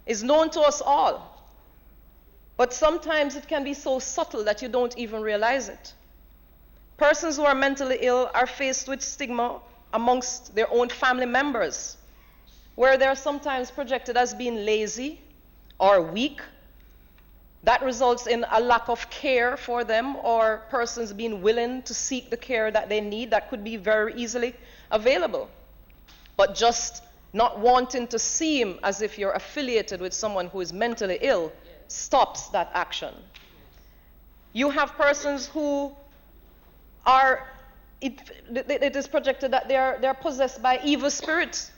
is known to us all, but sometimes it can be so subtle that you don't even realize it. Persons who are mentally ill are faced with stigma amongst their own family members, where they are sometimes projected as being lazy or weak. That results in a lack of care for them, or persons being willing to seek the care that they need that could be very easily available, but just not wanting to seem as if you're affiliated with someone who is mentally ill stops that action. You have persons who are, it is projected that they're possessed by evil spirits.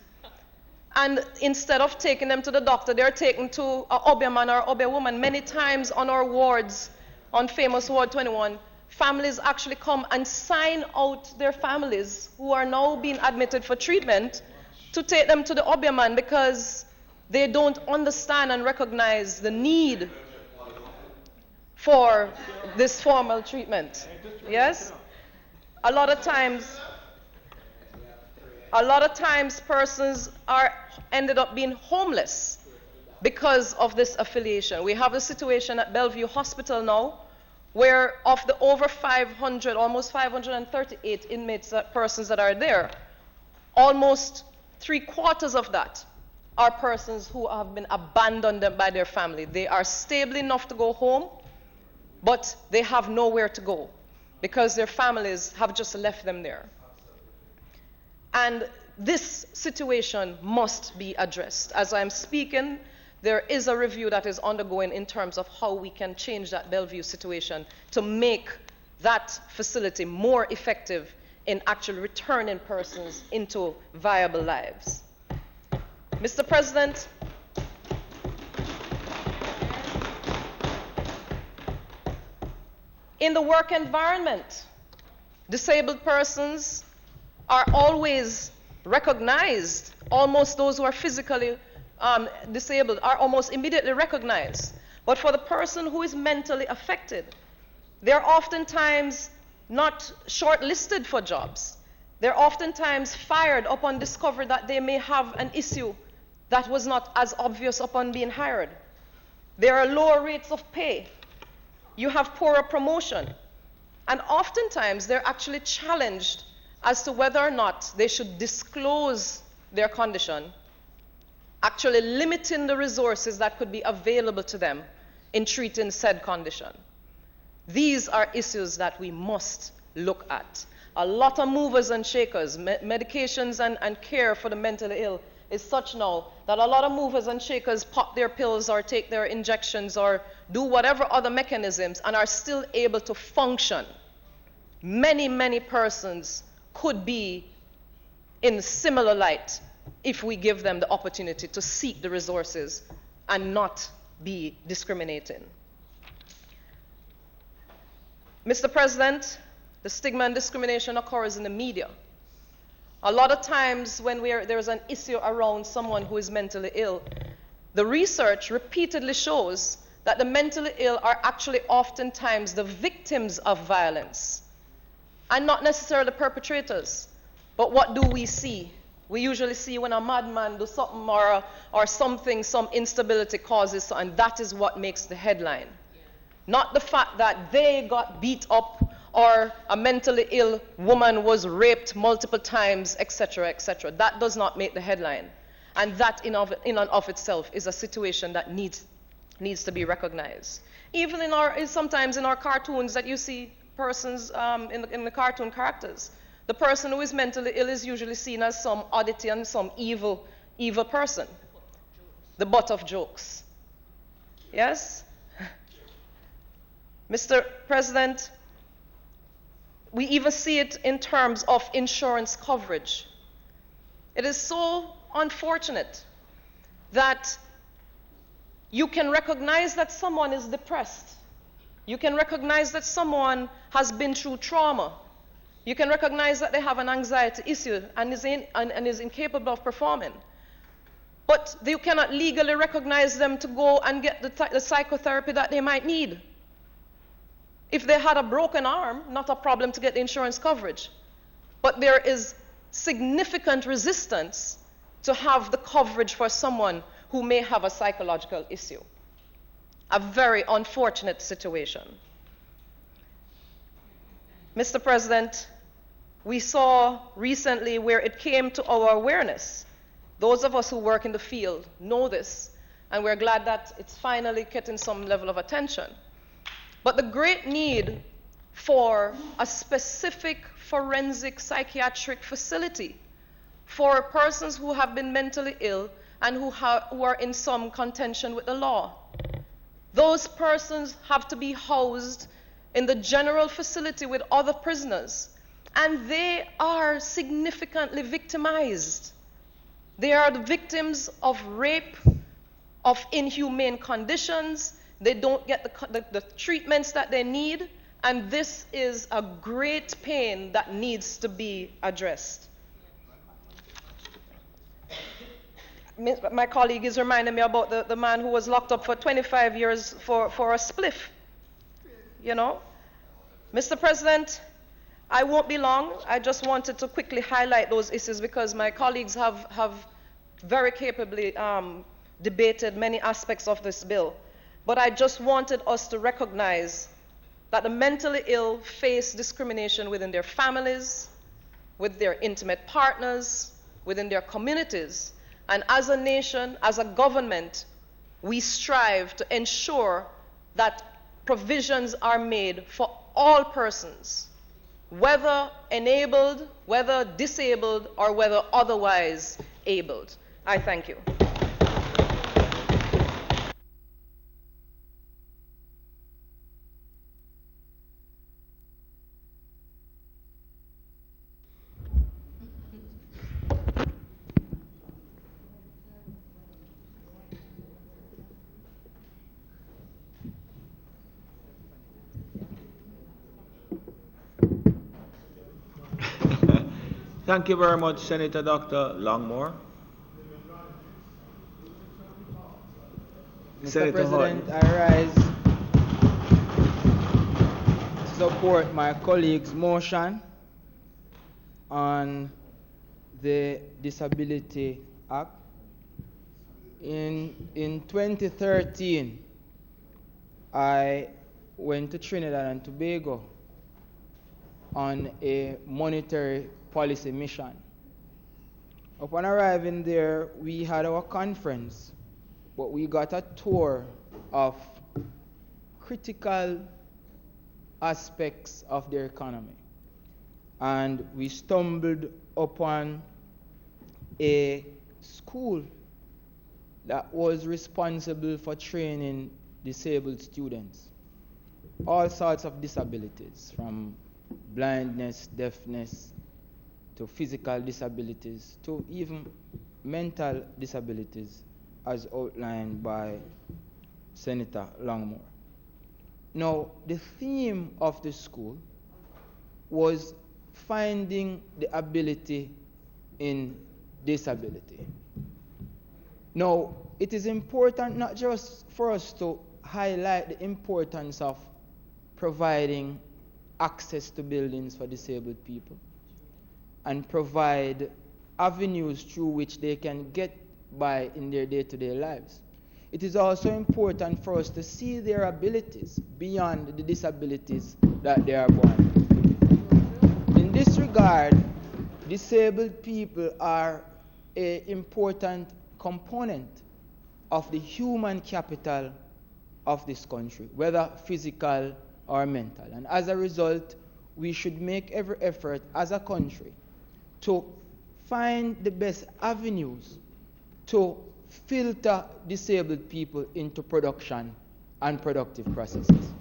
And instead of taking them to the doctor, they're taken to an obia man or obia woman. Many times on our wards, on famous Ward 21, families actually come and sign out their families who are now being admitted for treatment to take them to the obia man because they don't understand and recognize the need for this formal treatment. Yes? A lot of times persons are ended up being homeless because of this affiliation. We have a situation at Bellevue Hospital now where of the over 500, almost 538 inmates, persons that are there, almost 3/4 of that are persons who have been abandoned by their family. They are stable enough to go home, but they have nowhere to go because their families have just left them there. And this situation must be addressed. As I'm speaking, there is a review that is undergoing in terms of how we can change that Bellevue situation to make that facility more effective in actually returning persons into viable lives. Mr. President, in the work environment, disabled persons are always recognized. Almost those who are physically disabled are almost immediately recognized. But for the person who is mentally affected, they're oftentimes not shortlisted for jobs. They're oftentimes fired upon discovery that they may have an issue that was not as obvious upon being hired. There are lower rates of pay. You have poorer promotion. And oftentimes they're actually challenged as to whether or not they should disclose their condition, actually limiting the resources that could be available to them in treating said condition. These are issues that we must look at. A lot of movers and shakers, medications and care for the mentally ill is such now that a lot of movers and shakers pop their pills or take their injections or do whatever other mechanisms and are still able to function. Many, many persons could be in similar light if we give them the opportunity to seek the resources and not be discriminating. Mr. President, the stigma and discrimination occurs in the media. A lot of times when there's an issue around someone who is mentally ill, the research repeatedly shows that the mentally ill are actually oftentimes the victims of violence and not necessarily the perpetrators. But what do we see? We usually see when a madman does something or something, some instability causes, and that is what makes the headline. Not the fact that they got beat up or a mentally ill woman was raped multiple times, etc., etc. That does not make the headline. And that in and of itself is a situation that needs to be recognized. Even sometimes in our cartoons that you see persons in the cartoon characters, the person who is mentally ill is usually seen as some oddity and some evil evil person, the butt of jokes. Yes? Mr. President, we even see it in terms of insurance coverage. It is so unfortunate that you can recognize that someone is depressed. You can recognize that someone has been through trauma. You can recognize that they have an anxiety issue and is incapable of performing. But you cannot legally recognize them to go and get the psychotherapy that they might need. If they had a broken arm, not a problem to get the insurance coverage. But there is significant resistance to have the coverage for someone who may have a psychological issue. A very unfortunate situation. Mr. President, we saw recently where it came to our awareness. Those of us who work in the field know this, and we're glad that it's finally getting some level of attention. But the great need for a specific forensic psychiatric facility for persons who have been mentally ill and who are in some contention with the law. Those persons have to be housed in the general facility with other prisoners, and they are significantly victimized. They are the victims of rape, of inhumane conditions. They don't get the treatments that they need, and this is a great pain that needs to be addressed. My colleague is reminding me about the man who was locked up for 25 years for a spliff. You know? Mr. President, I won't be long. I just wanted to quickly highlight those issues because my colleagues have very capably debated many aspects of this bill. But I just wanted us to recognize that the mentally ill face discrimination within their families, with their intimate partners, within their communities. And as a nation, as a government, we strive to ensure that provisions are made for all persons, whether enabled, whether disabled, or whether otherwise abled. I thank you. Thank you very much, Senator Dr. Longmore. Mr. Senator President, Horton. I rise to support my colleague's motion on the Disability Act. In 2013, I went to Trinidad and Tobago on a monetary policy mission. Upon arriving there, we had our conference, but we got a tour of critical aspects of their economy. And we stumbled upon a school that was responsible for training disabled students, all sorts of disabilities, from blindness, deafness, to physical disabilities, to even mental disabilities, as outlined by Senator Longmore. Now, the theme of the school was finding the ability in disability. Now, it is important not just for us to highlight the importance of providing access to buildings for disabled people and provide avenues through which they can get by in their day-to-day lives. It is also important for us to see their abilities beyond the disabilities that they are born. In this regard, disabled people are an important component of the human capital of this country, whether physical or mental. And as a result, we should make every effort as a country to find the best avenues to filter disabled people into production and productive processes.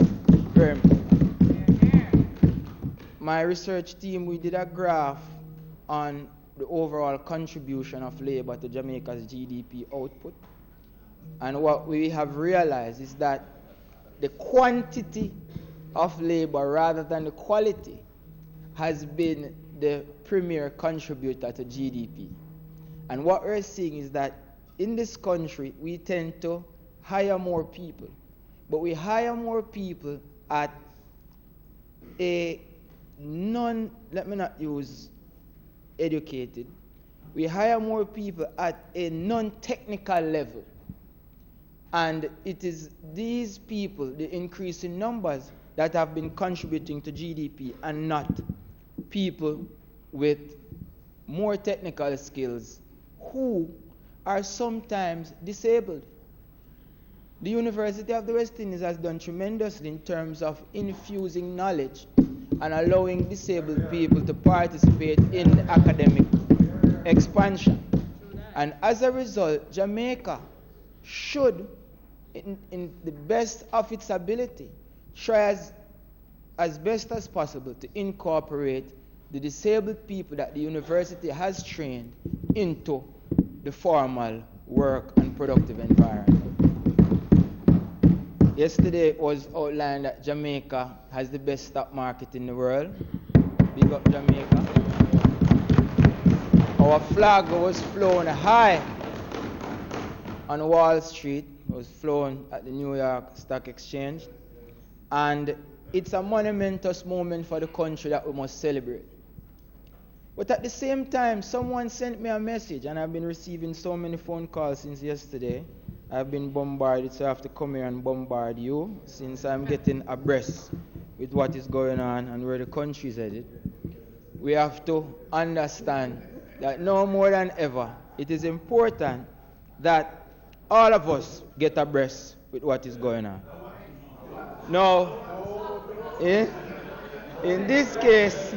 Very important. My research team, we did a graph on the overall contribution of labor to Jamaica's GDP output. And what we have realized is that the quantity of labor rather than the quality has been the premier contributor to GDP. And what we're seeing is that in this country, we tend to hire more people. But we hire more people at a let me not use educated. We hire more people at a non-technical level. And it is these people, the increase in numbers, that have been contributing to GDP and not people with more technical skills who are sometimes disabled. The University of the West Indies has done tremendously in terms of infusing knowledge and allowing disabled people to participate in academic expansion. And as a result, Jamaica should, in the best of its ability, try as best as possible to incorporate the disabled people that the university has trained into the formal work and productive environment. Yesterday it was outlined that Jamaica has the best stock market in the world. Big up Jamaica. Our flag was flown high on Wall Street, was flown at the New York Stock Exchange. And it's a monumentous moment for the country that we must celebrate. But at the same time, someone sent me a message, and I've been receiving so many phone calls since yesterday. I've been bombarded, so I have to come here and bombard you, since I'm getting abreast with what is going on and where the country is headed. We have to understand that no more than ever, it is important that all of us get abreast with what is going on. Now, in this case,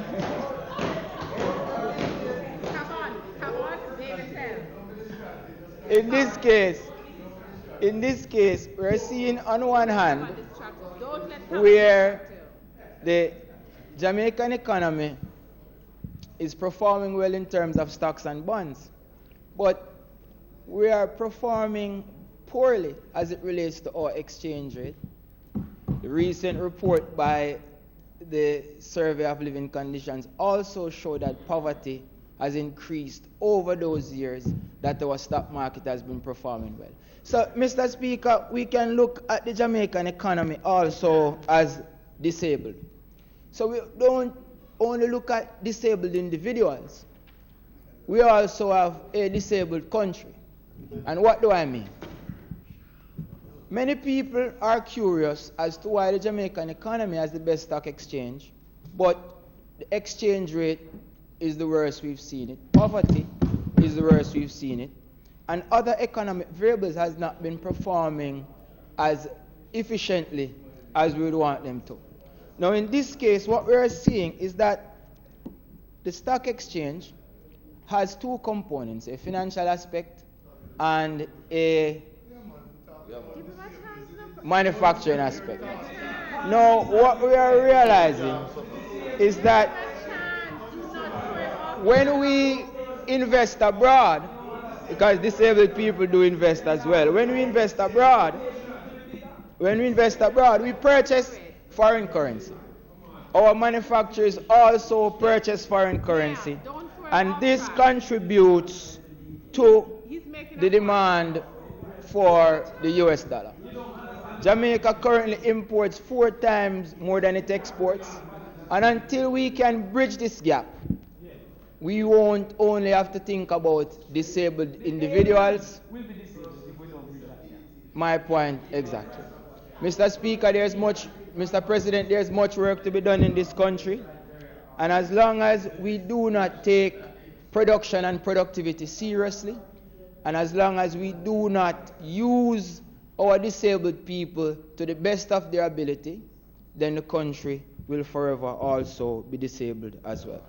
in this case, we're seeing on one hand where the Jamaican economy is performing well in terms of stocks and bonds, but we are performing poorly as it relates to our exchange rate. The recent report by the Survey of Living Conditions also showed that poverty has increased over those years that our stock market has been performing well. So, Mr. Speaker, we can look at the Jamaican economy also as disabled. So we don't only look at disabled individuals. We also have a disabled country. And what do I mean? Many people are curious as to why the Jamaican economy has the best stock exchange, but the exchange rate is the worst we've seen it. Poverty is the worst we've seen it. And other economic variables has not been performing as efficiently as we would want them to. Now in this case, what we're seeing is that the stock exchange has two components, a financial aspect and a manufacturing aspect. Now what we are realizing is that when we invest abroad, because disabled people do invest as well, when we invest abroad, we purchase foreign currency. Our manufacturers also purchase foreign currency, and this contributes to the demand for the US dollar. Jamaica currently imports 4 times more than it exports, and until we can bridge this gap, we won't only have to think about disabled individuals. My point exactly. Mr. Speaker, Mr. President, there's much work to be done in this country. And as long as we do not take production and productivity seriously, and as long as we do not use our disabled people to the best of their ability, then the country will forever also be disabled as well.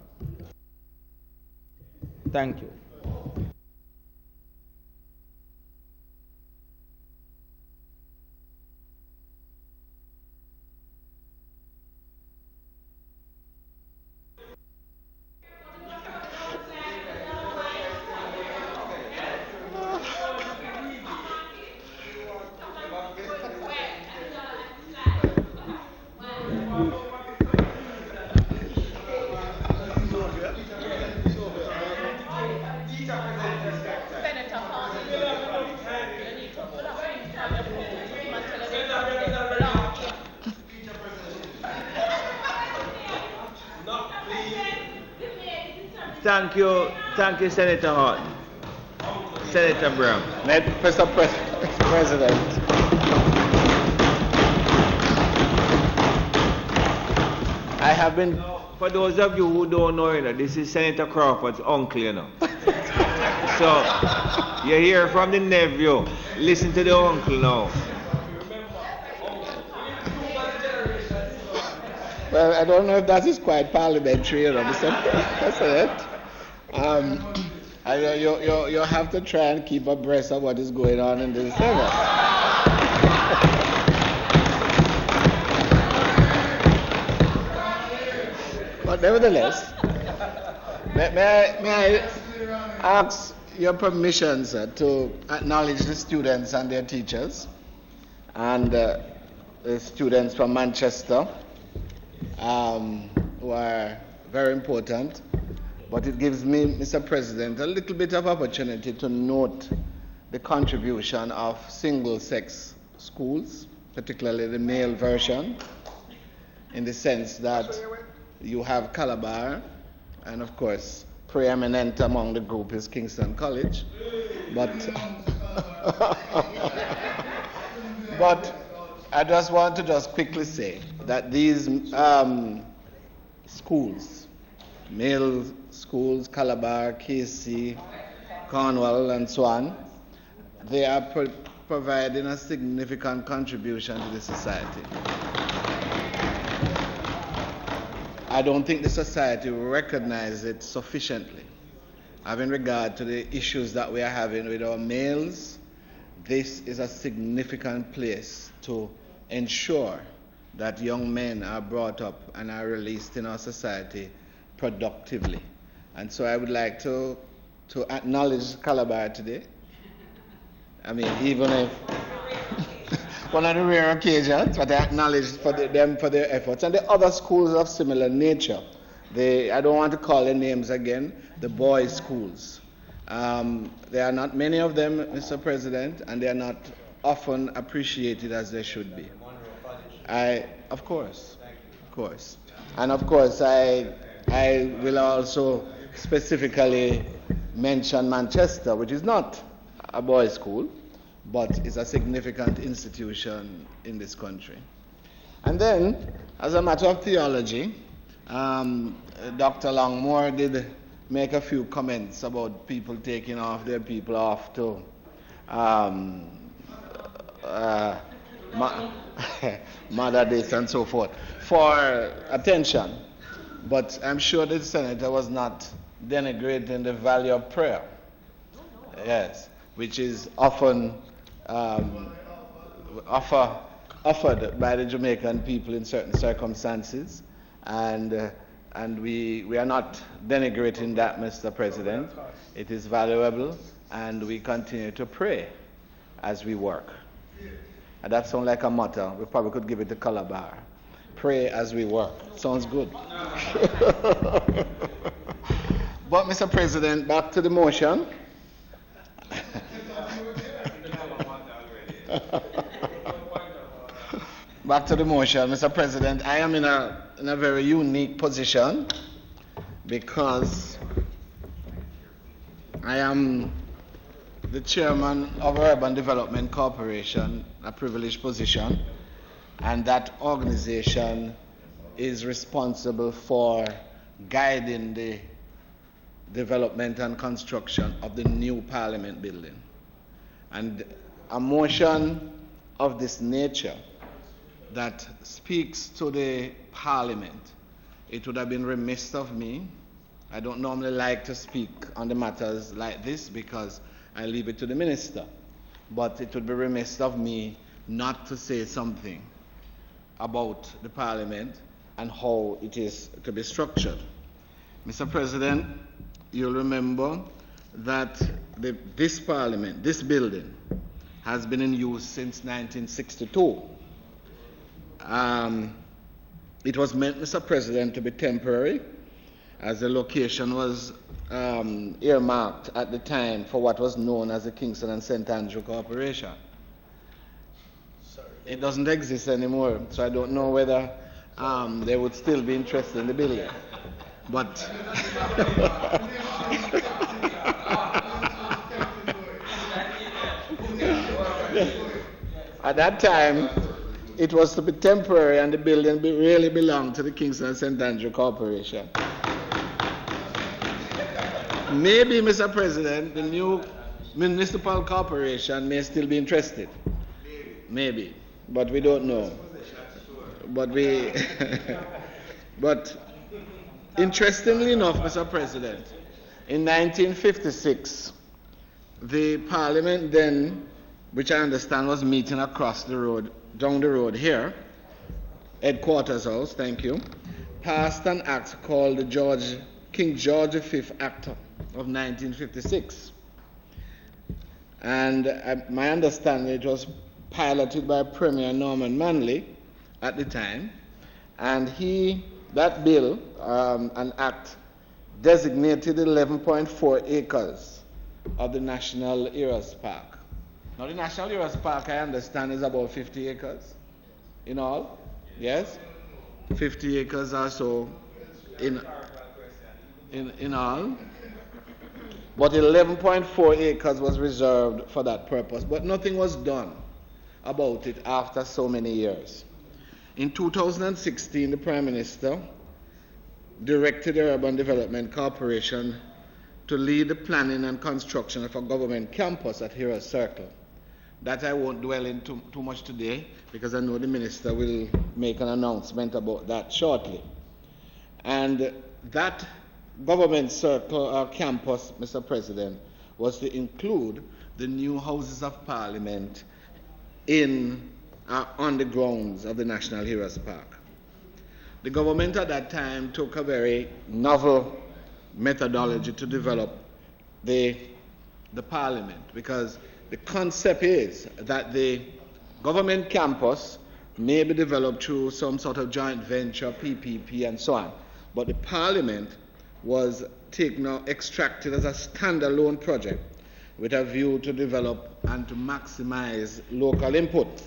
Thank you. Thank you, Senator Horton. Senator Brown. Mr. President. I have been. For those of you who don't know, this is Senator Crawford's uncle, So, you hear from the nephew. Listen to the uncle now. Well, I don't know if that is quite parliamentary, Mr. President. You have to try and keep abreast of what is going on in the Senate. But nevertheless, may I ask your permission, sir, to acknowledge the students and their teachers, and the students from Manchester, who are very important. But it gives me, Mr. President, a little bit of opportunity to note the contribution of single-sex schools, particularly the male version, in the sense that you have Calabar, and of course, preeminent among the group is Kingston College. But, but I just want to quickly say that these schools, male schools, Calabar, KC, Cornwall, and so on, they are providing a significant contribution to the society. I don't think the society will recognize it sufficiently. Having regard to the issues that we are having with our males, this is a significant place to ensure that young men are brought up and are released in our society productively. And so I would like to acknowledge Calabar today. I mean, even if one of the rare occasions, but I acknowledge them for their efforts. And the other schools of similar nature. I don't want to call their names again, the boys' schools. There are not many of them, Mr. President, and they are not often appreciated as they should be. Of course. And of course, I will also specifically mention Manchester, which is not a boys' school, but is a significant institution in this country. And then, as a matter of theology, Dr. Longmore did make a few comments about people taking their people off to Mother Days and so forth for attention. But I'm sure the senator was not denigrating the value of prayer. Yes, which is often offered by the Jamaican people in certain circumstances, and we are not denigrating that, Mr. President. It is valuable, and we continue to pray as we work. And that sounds like a motto. We probably could give it a color bar. Pray as we work. Sounds good. But, Mr. President, back to the motion. Back to the motion, Mr. President. I am in a very unique position because I am the chairman of Urban Development Corporation, a privileged position, and that organization is responsible for guiding the development and construction of the new Parliament building. And a motion of this nature that speaks to the Parliament, it would have been remiss of me. I don't normally like to speak on the matters like this because I leave it to the minister. But it would be remiss of me not to say something about the Parliament and how it is to be structured. Mr. President, you'll remember that this Parliament, this building, has been in use since 1962. It was meant, Mr. President, to be temporary, as the location was earmarked at the time for what was known as the Kingston and St. Andrew Corporation. It doesn't exist anymore, so I don't know whether they would still be interested in the building. But at that time, it was to be temporary, and the building really belonged to the Kingston and St. Andrew Corporation. Maybe, Mr. President, the new municipal corporation may still be interested. Maybe, but we don't know. But but interestingly enough, Mr. President, in 1956, the Parliament then, which I understand was meeting across the road, down the road here, Headquarters House, thank you, passed an act called the King George V Act of 1956. And my understanding, it was piloted by Premier Norman Manley at the time, and that bill, an act, designated 11.4 acres of the National Heroes Park. Now, the National Heroes Park, I understand, is about 50 acres in all. Yes? 50 acres or so in all. But 11.4 acres was reserved for that purpose. But nothing was done about it after so many years. In 2016, the Prime Minister directed the Urban Development Corporation to lead the planning and construction of a government campus at Heroes Circle. That I won't dwell in too much today, because I know the Minister will make an announcement about that shortly. And that government circle or campus, Mr. President, was to include the new Houses of Parliament on the grounds of the National Heroes Park. The government at that time took a very novel methodology to develop the Parliament, because the concept is that the government campus may be developed through some sort of joint venture, PPP, and so on. But the Parliament was extracted as a standalone project with a view to develop and to maximize local input.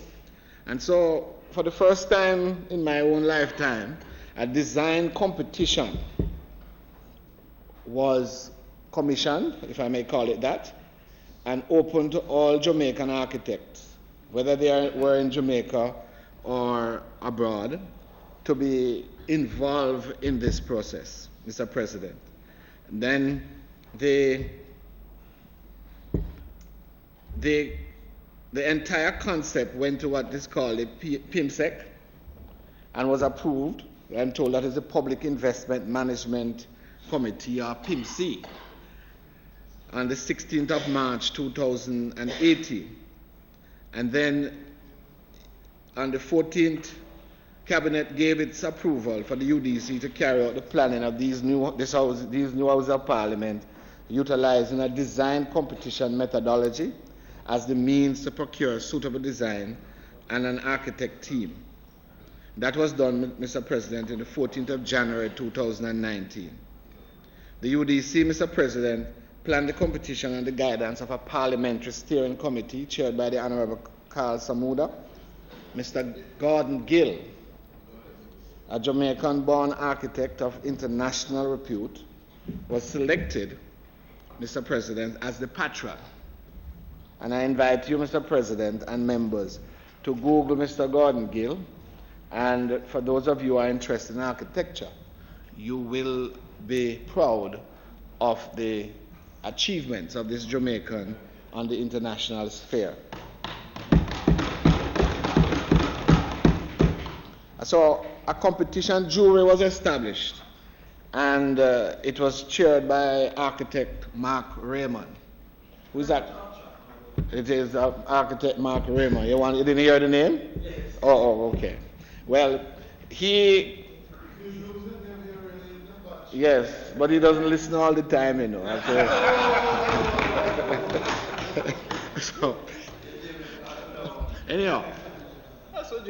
And so, for the first time in my own lifetime, a design competition was commissioned, if I may call it that, and open to all Jamaican architects, whether they were in Jamaica or abroad, to be involved in this process, Mr. President. And then the entire concept went to what is called a PIMSEC and was approved. I'm told that is the Public Investment Management Committee, or PIMC, on the 16th of March 2018. And then on the 14th, Cabinet gave its approval for the UDC to carry out the planning of these new Houses of Parliament, utilizing a design competition methodology as the means to procure suitable design and an architect team. That was done, Mr. President, on the 14th of January 2019. The UDC, Mr. President, planned the competition on the guidance of a parliamentary steering committee chaired by the Honourable Carl Samuda. Mr. Gordon Gill, a Jamaican-born architect of international repute, was selected, Mr. President, as the patron. And I invite you, Mr. President, and members to Google Mr. Gordon Gill. And for those of you who are interested in architecture, you will be proud of the achievements of this Jamaican on the international sphere. So a competition jury was established, and it was chaired by architect Mark Raymond. Who's that? It is architect Mark Raymond. You didn't hear the name? Yes. Oh, okay. Well, yes, but he doesn't listen all the time, you know. So, anyhow. So,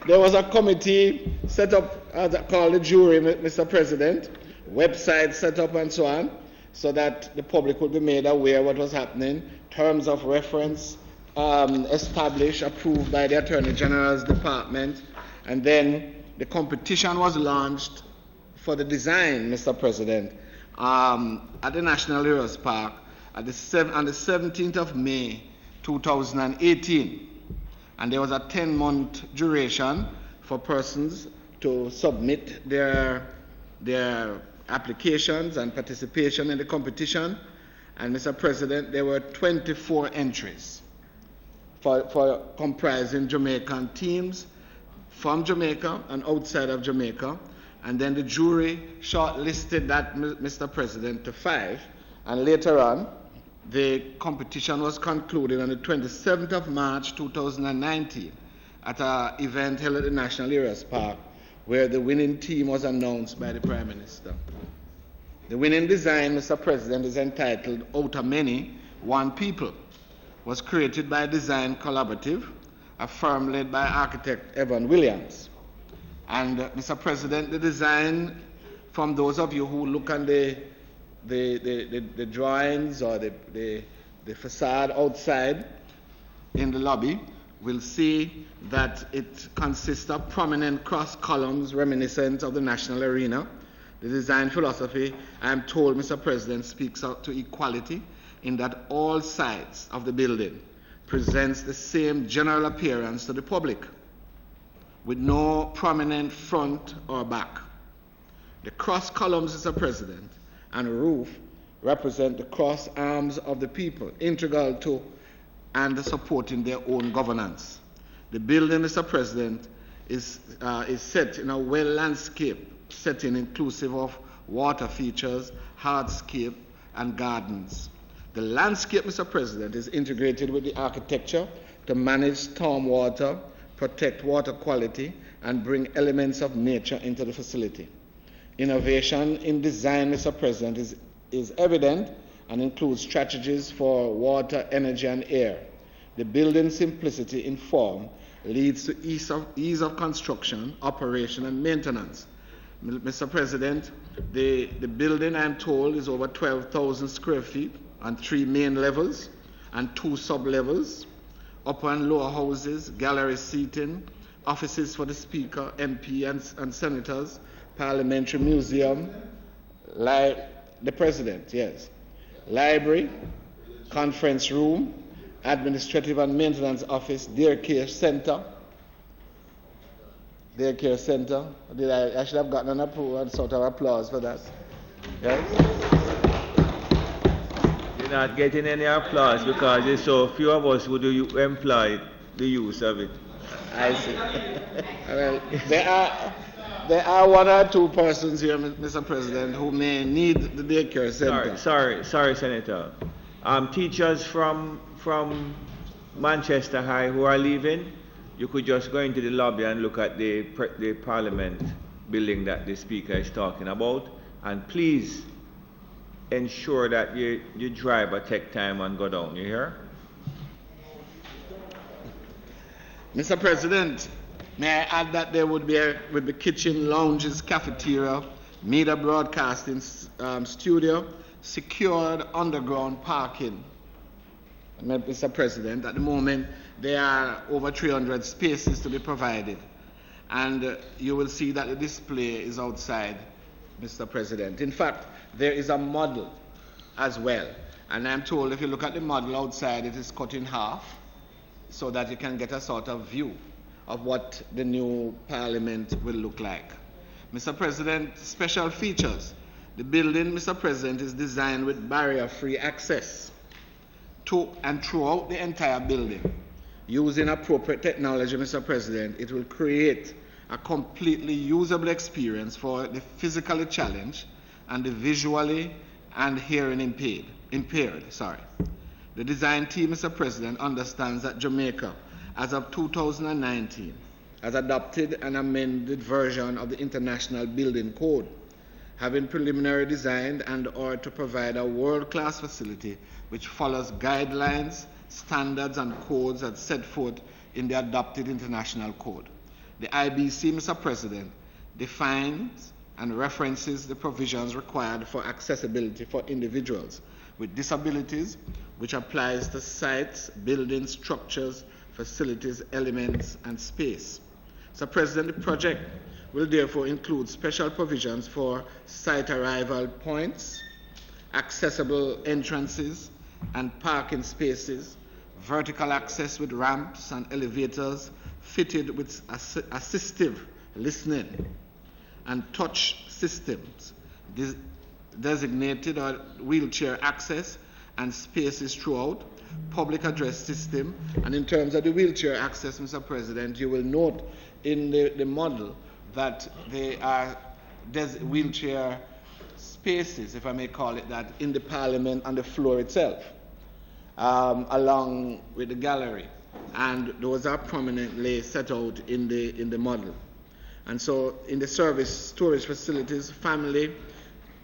there was a committee set up called the jury, Mr. President, website set up and so on, so that the public would be made aware of what was happening, terms of reference established, approved by the Attorney General's Department, and then the competition was launched for the design, Mr. President, at the National Heroes Park on the 17th of May 2018. And there was a 10-month duration for persons to submit their applications and participation in the competition. And Mr. President, there were 24 entries for comprising Jamaican teams from Jamaica and outside of Jamaica. And then the jury shortlisted that, Mr. President, to 5. And later on, the competition was concluded on the 27th of March 2019 at an event held at the National Heroes Park, where the winning team was announced by the Prime Minister. The winning design, Mr. President, is entitled Out of Many, One People. Was created by Design Collaborative, a firm led by architect Evan Williams. And Mr. President, the design, from those of you who look at the drawings or the facade outside in the lobby, will see that it consists of prominent cross columns reminiscent of the National Arena. The design philosophy, I am told, Mr. President, speaks out to equality in that all sides of the building presents the same general appearance to the public, with no prominent front or back. The cross columns, Mr. President, and roof represent the cross arms of the people, integral to and supporting their own governance. The building, Mr. President, is set in a well landscape setting inclusive of water features, hardscape, and gardens. The landscape, Mr. President, is integrated with the architecture to manage stormwater, protect water quality, and bring elements of nature into the facility. Innovation in design, Mr. President, is evident and includes strategies for water, energy, and air. The building's simplicity in form leads to ease of construction, operation, and maintenance. Mr. President, the building, I'm told, is over 12,000 square feet on 3 main levels and 2 sub-levels, upper and lower houses, gallery seating, offices for the Speaker, MP, and Senators, Parliamentary Museum, the President, yes, library, conference room, administrative and maintenance office, daycare center. Daycare center. I should have gotten an approval and sort of applause for that. Yes? You're not getting any applause because there's so few of us who do employ the use of it. I see. Well, there are 1 or 2 persons here, Mr. President, who may need the daycare center. Sorry, Senator. Teachers from Manchester High who are leaving, you could just go into the lobby and look at the Parliament building that the Speaker is talking about, and please ensure that you drive or take time and go down. You hear? Mr. President, may I add that there would be with the kitchen, lounges, cafeteria, media broadcasting studio, secured underground parking. Mr. President, at the moment there are over 300 spaces to be provided, and you will see that the display is outside, Mr. President. In fact, there is a model as well, and I'm told if you look at the model outside, it is cut in half so that you can get a sort of view of what the new Parliament will look like. Mr. President, special features. The building, Mr. President, is designed with barrier-free access to and throughout the entire building. Using appropriate technology, Mr. President, it will create a completely usable experience for the physically challenged and the visually and hearing impaired. The design team, Mr. President, understands that Jamaica, as of 2019, has adopted an amended version of the International Building Code, having preliminary designed and or to provide a world-class facility which follows guidelines, standards, and codes as set forth in the adopted international code. The IBC, Mr. President, defines and references the provisions required for accessibility for individuals with disabilities, which applies to sites, buildings, structures, facilities, elements, and space. Mr. President, the project will therefore include special provisions for site arrival points, accessible entrances and parking spaces, vertical access with ramps and elevators fitted with assistive listening, and touch systems, designated or wheelchair access and spaces throughout, public address system. And in terms of the wheelchair access, Mr. President, you will note in the model that there are wheelchair spaces, if I may call it that, in the Parliament on the floor itself, along with the gallery. And those are prominently set out in the model. And so in the service storage facilities, family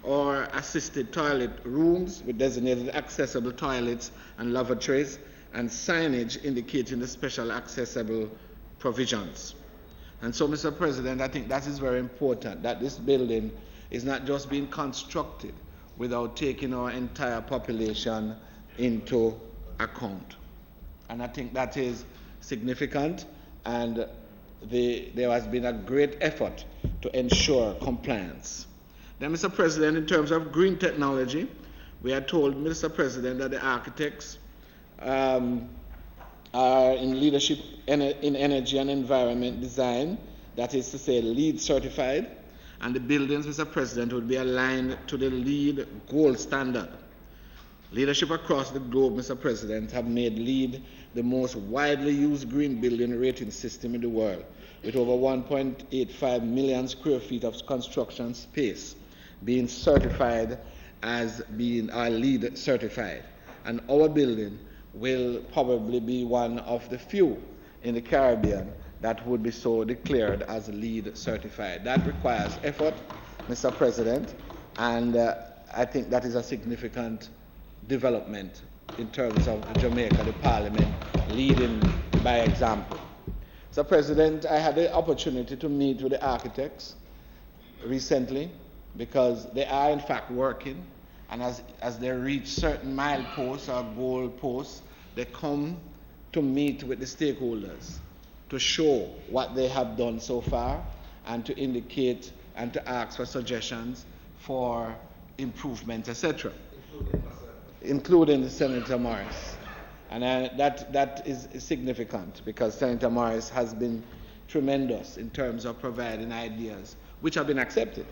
or assisted toilet rooms with designated accessible toilets and lavatories, and signage indicating the special accessible provisions. And so, Mr. President, I think that is very important, that this building is not just being constructed without taking our entire population into account. And I think that is significant, and there has been a great effort to ensure compliance. Then, Mr. President, in terms of green technology, we are told, Mr. President, that the architects are in leadership in energy and environment design, that is to say LEED certified, and the buildings, Mr. President, would be aligned to the LEED gold standard. Leadership across the globe, Mr. President, have made LEED the most widely used green building rating system in the world, with over 1.85 million square feet of construction space being certified as being LEED certified. And our building will probably be one of the few in the Caribbean that would be so declared as LEED certified. That requires effort, Mr. President, and I think that is a significant development in terms of Jamaica, the Parliament, leading by example. Mr. President, I had the opportunity to meet with the architects recently, because they are in fact working, and as they reach certain mileposts or goal posts, they come to meet with the stakeholders to show what they have done so far and to indicate and to ask for suggestions for improvements, etc., including Senator Morris. And that is significant, because Senator Morris has been tremendous in terms of providing ideas which have been accepted.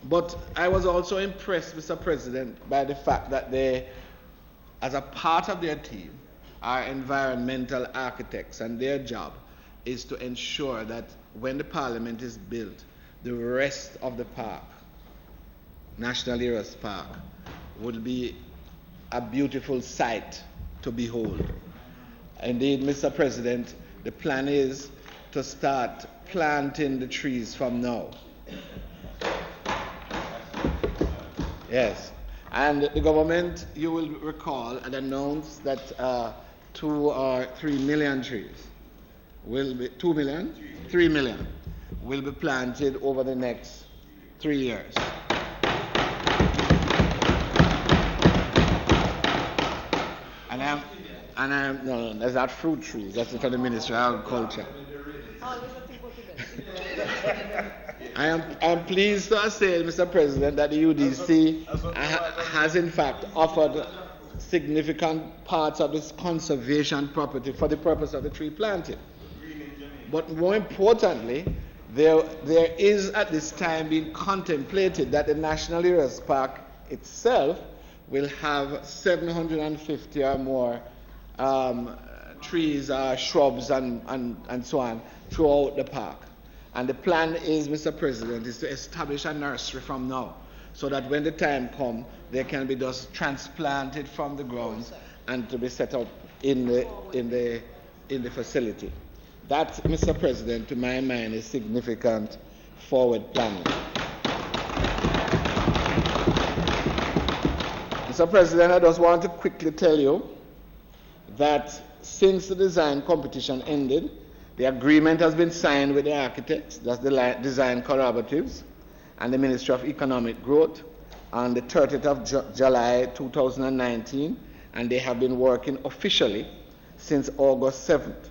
But I was also impressed, Mr. President, by the fact that they, as a part of their team, are environmental architects, and their job is to ensure that when the Parliament is built, the rest of the park, National Heroes Park, would be a beautiful sight to behold. Indeed, Mr. President, the plan is to start planting the trees from now. Yes. And the government, you will recall, had announced that 2 or 3 million trees will be, 2 million? 3 million will be planted over the next 3 years. No, that's not fruit trees. That's for the Ministry of Agriculture. I am pleased to say, Mr. President, that the UDC has in fact offered significant parts of this conservation property for the purpose of the tree planting. But more importantly, there is at this time being contemplated that the National Heroes Park itself will have 750 or more trees, shrubs, and so on throughout the park. And the plan is, Mr. President, is to establish a nursery from now, so that when the time comes, they can be just transplanted from the grounds and to be set up in the facility. That, Mr. President, to my mind, is significant forward planning. Mr. President, I just want to quickly tell you that since the design competition ended, the agreement has been signed with the architects, that's the design collaboratives, and the Ministry of Economic Growth on the 30th of July 2019, and they have been working officially since August 7th.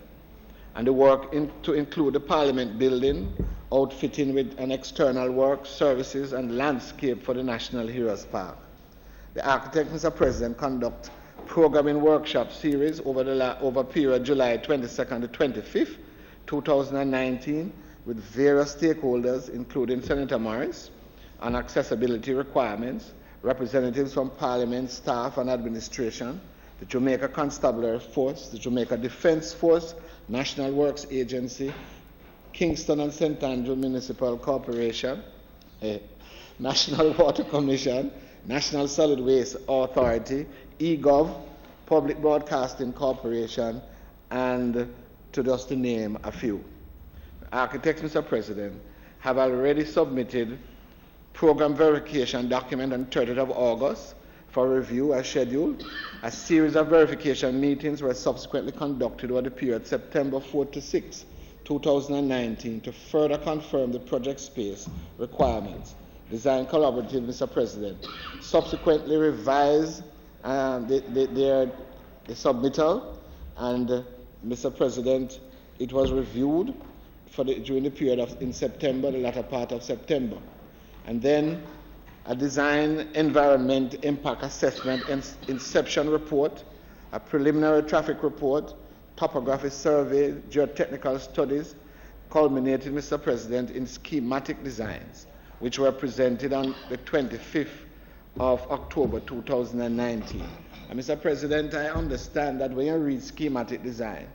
and the work to include the Parliament building, outfitting with an external work, services, and landscape for the National Heroes Park. The architect, Mr. President, conduct programming workshop series over period July 22nd to 25th, 2019, with various stakeholders, including Senator Morris, on accessibility requirements, representatives from Parliament, staff, and administration, the Jamaica Constabulary Force, the Jamaica Defence Force, National Works Agency, Kingston and St. Andrew Municipal Corporation, National Water Commission, National Solid Waste Authority, eGov, Public Broadcasting Corporation, and to just to name a few. Architects, Mr. President, have already submitted program verification document on 30th of August for review as scheduled. A series of verification meetings were subsequently conducted over the period September 4 to 6, 2019 to further confirm the project space requirements. Design Collaborative, Mr. President, subsequently revised the submittal, and Mr. President, it was reviewed during the period in September, the latter part of September. And then a design environment impact assessment inception report, a preliminary traffic report, topography survey, geotechnical studies, culminated, Mr. President, in schematic designs, which were presented on the 25th of October 2019. And Mr. President, I understand that when you read schematic design,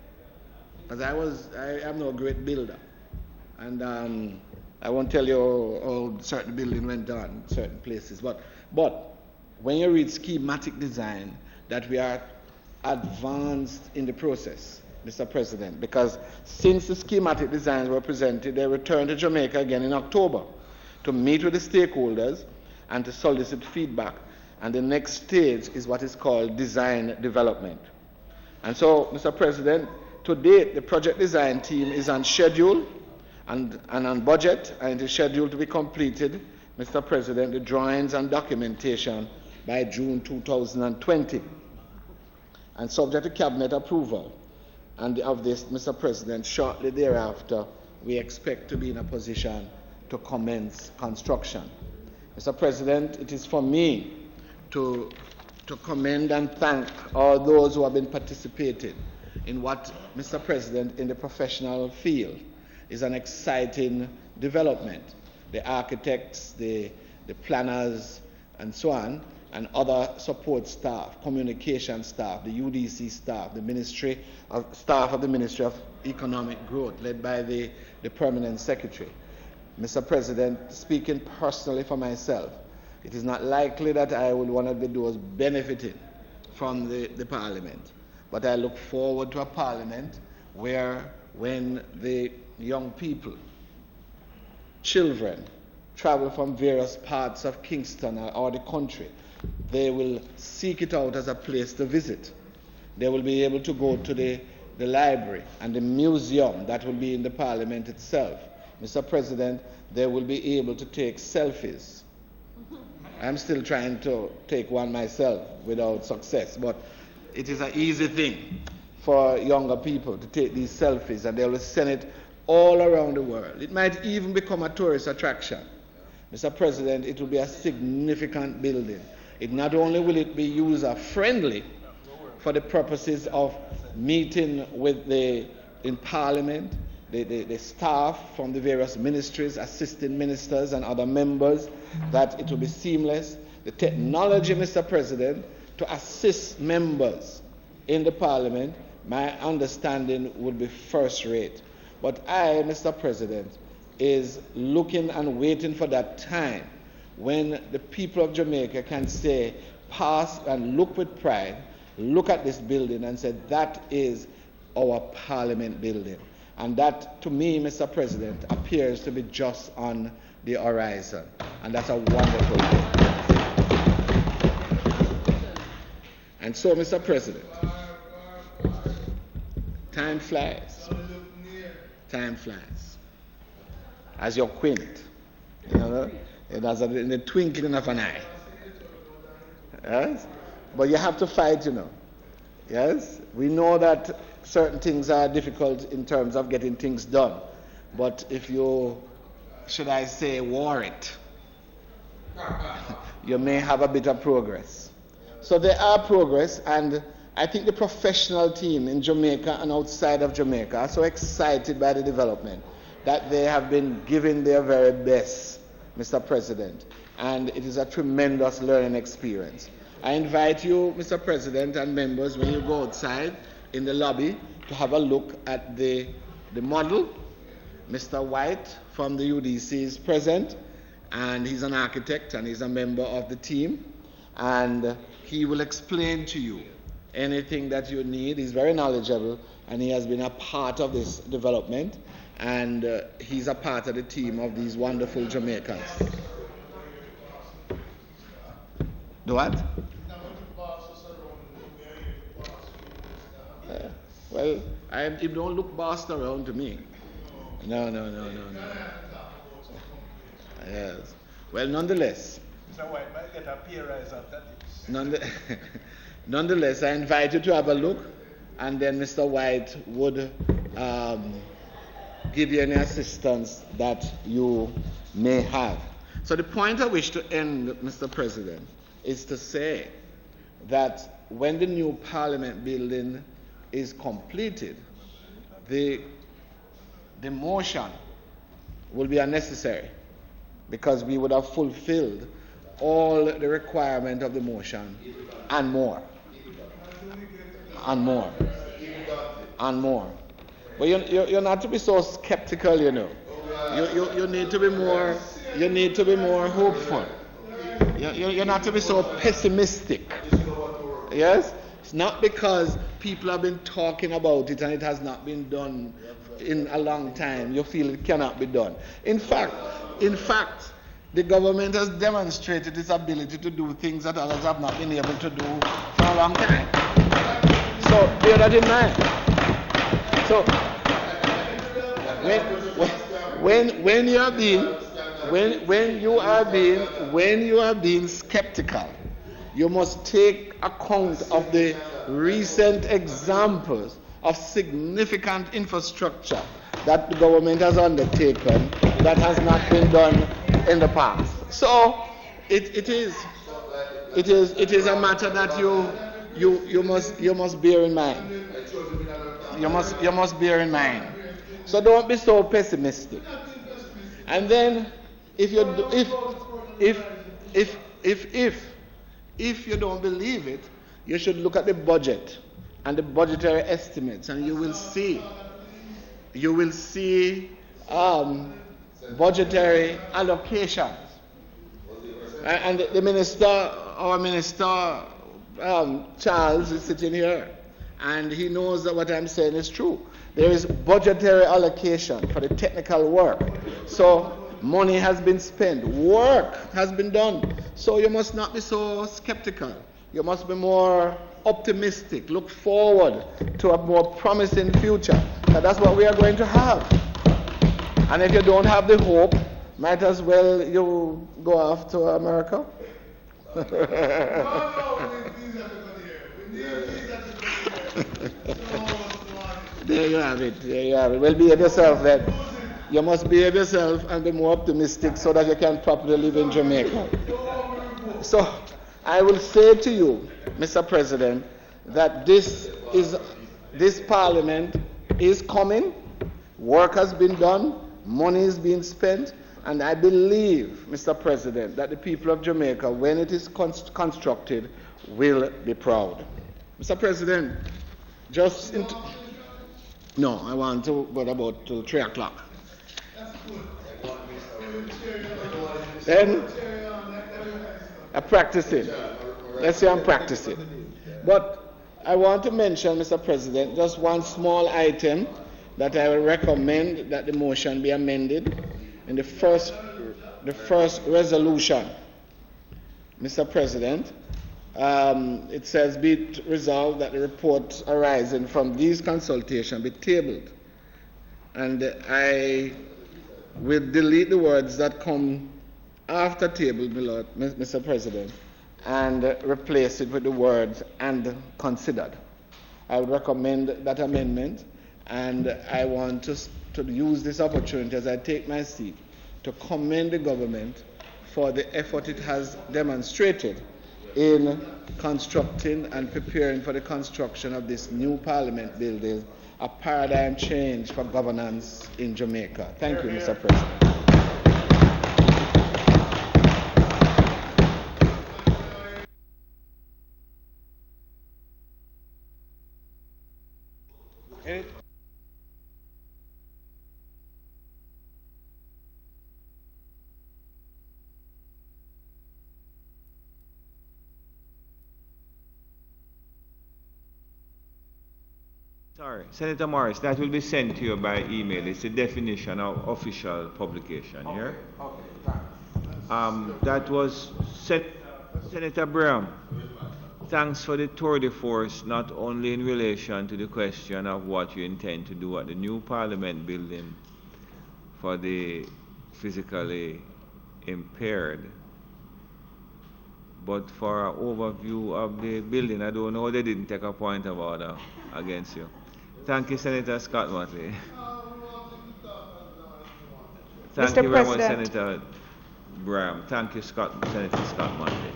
because I am no great builder, and I won't tell you how certain building went on in certain places, but when you read schematic design, that we are advanced in the process, Mr. President, because since the schematic designs were presented, they returned to Jamaica again in October to meet with the stakeholders and to solicit feedback. And the next stage is what is called design development. And so, Mr. President, to date, the project design team is on schedule and on budget, and it is scheduled to be completed, Mr. President, the drawings and documentation by June 2020. And subject to cabinet approval and of this, Mr. President, shortly thereafter, we expect to be in a position to commence construction. Mr. President, it is for me to commend and thank all those who have been participating in what, Mr. President, in the professional field is an exciting development. The architects, the planners, and so on, and other support staff, communication staff, the UDC staff, the staff of the Ministry of Economic Growth, led by the Permanent Secretary. Mr. President, speaking personally for myself, it is not likely that I will be one of those benefiting from the Parliament, but I look forward to a Parliament where, when the young people, children, travel from various parts of Kingston or the country, they will seek it out as a place to visit. They will be able to go to the library and the museum that will be in the Parliament itself. Mr. President, they will be able to take selfies. I'm still trying to take one myself without success, but it is an easy thing for younger people to take these selfies, and they will send it all around the world. It might even become a tourist attraction. Mr. President, it will be a significant building. It not only will it be user-friendly for the purposes of meeting with in Parliament, the staff from the various ministries, assisting ministers and other members, that it will be seamless. The technology, Mr. President, to assist members in the Parliament, my understanding would be first rate. But I, Mr. President, is looking and waiting for that time when the people of Jamaica can say, pass and look with pride, look at this building and say, that is our Parliament building. And that, to me, Mr. President, appears to be just on the horizon. And that's a wonderful thing. And so, Mr. President, time flies. Time flies. As your quint, you know, it has in the twinkling of an eye. Yes? But you have to fight, you know. Yes, we know that certain things are difficult in terms of getting things done. But if you, should I say, war it, you may have a bit of progress. So there are progress, and I think the professional team in Jamaica and outside of Jamaica are so excited by the development that they have been giving their very best, Mr. President, and it is a tremendous learning experience. I invite you, Mr. President, and members, when you go outside in the lobby, to have a look at the model. Mr. White from the UDC is present, and he's an architect and he's a member of the team, and he will explain to you anything that you need. He's very knowledgeable, and he has been a part of this development, and he's a part of the team of these wonderful Jamaicans. The what? Well, it don't look bossed around to me. No. Yes. Well, nonetheless. Mr. White might get a pay rise after this. Nonetheless, I invite you to have a look, and then Mr. White would give you any assistance that you may have. So the point I wish to end, Mr. President, is to say that when the new Parliament building is completed, the motion will be unnecessary, because we would have fulfilled all the requirement of the motion and more. And more. And more. But you're not to be so skeptical, you know. You need to be more. You need to be more hopeful. You're not to be so pessimistic. Yes? It's not because people have been talking about it and it has not been done in a long time. You feel it cannot be done. In fact, the government has demonstrated its ability to do things that others have not been able to do for a long time. So bear that in mind. So when you are being skeptical, you must take account of the recent examples of significant infrastructure that the government has undertaken that has not been done in the past. So it is a matter that you must bear in mind. You must bear in mind. So don't be so pessimistic. And then if you don't believe it, you should look at the budget and the budgetary estimates, and you will see budgetary allocations. And the minister, our minister, Charles, is sitting here, and he knows that what I'm saying is true. There is budgetary allocation for the technical work. So money has been spent, work has been done. So you must not be so skeptical. You must be more optimistic. Look forward to a more promising future. That's what we are going to have. And if you don't have the hope, might as well you go off to America. There you have it. Well, behave yourself then. You must behave yourself and be more optimistic so that you can properly live in Jamaica. So I will say to you, Mr. President, that this Parliament is coming. Work has been done. Money is being spent. And I believe, Mr. President, that the people of Jamaica, when it is constructed, will be proud. Mr. President, no, I want to go about till 3 o'clock. Then I'm practicing. Let's say I'm practicing. But I want to mention, Mr. President, just one small item that I will recommend that the motion be amended in the first resolution. Mr. President, it says, be it resolved that the report arising from these consultations be tabled. And I will delete the words that come after table, Mr. President, and replace it with the words and considered. I would recommend that amendment, and I want to use this opportunity as I take my seat to commend the government for the effort it has demonstrated in constructing and preparing for the construction of this new Parliament building, a paradigm change for governance in Jamaica. Thank you, Mr. President. Sorry, Senator Morris, that will be sent to you by email. It's a definition of official publication here. Okay, thanks. That was Senator Brown. Thanks for the tour de force, not only in relation to the question of what you intend to do at the new Parliament building for the physically impaired, but for an overview of the building. I don't know, they didn't take a point of order against you. Thank you, Senator Scott Motley. Thank Mr. you very much, President. Senator Bram. Thank you, Senator Scott Motley.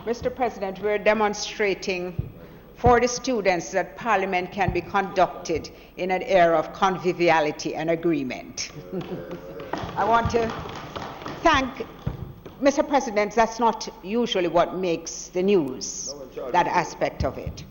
Mr. President, we're demonstrating for the students that Parliament can be conducted in an era of conviviality and agreement. I want to thank Mr. President. That's not usually what makes the news, that aspect of it.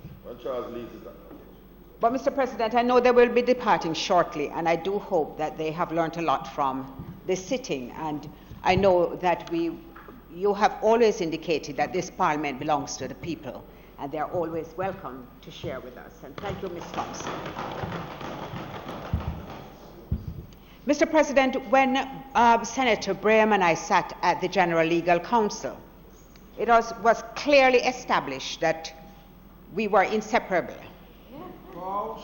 But Mr. President, I know they will be departing shortly, and I do hope that they have learned a lot from this sitting. And I know that you have always indicated that this Parliament belongs to the people, and they are always welcome to share with us. And thank you, Ms. Thompson. Mr. President, when Senator Braham and I sat at the General Legal Council, it was clearly established that we were inseparable.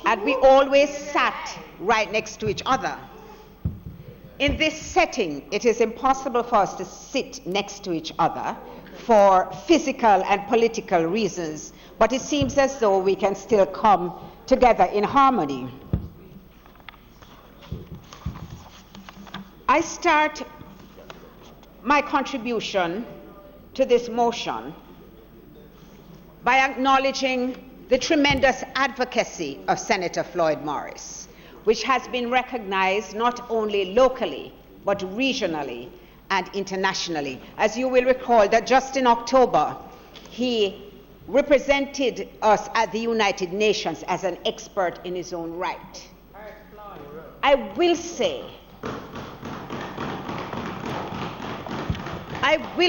And we always sat right next to each other. In this setting, it is impossible for us to sit next to each other for physical and political reasons, but it seems as though we can still come together in harmony. I start my contribution to this motion by acknowledging the tremendous advocacy of Senator Floyd Morris, which has been recognized not only locally, but regionally and internationally. As you will recall, that just in October, he represented us at the United Nations as an expert in his own right. I will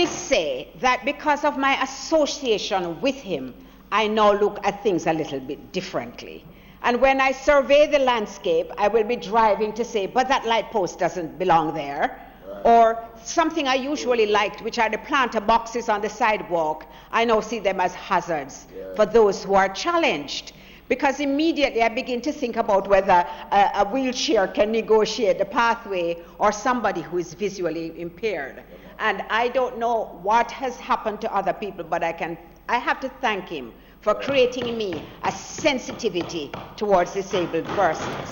say that because of my association with him, I now look at things a little bit differently. And when I survey the landscape, I will be driving to say, but that light post doesn't belong there. Right. Or something I usually liked, which are the planter boxes on the sidewalk, I now see them as hazards for those who are challenged. Because immediately I begin to think about whether a wheelchair can negotiate the pathway or somebody who is visually impaired. And I don't know what has happened to other people, but I have to thank him for creating in me a sensitivity towards disabled persons.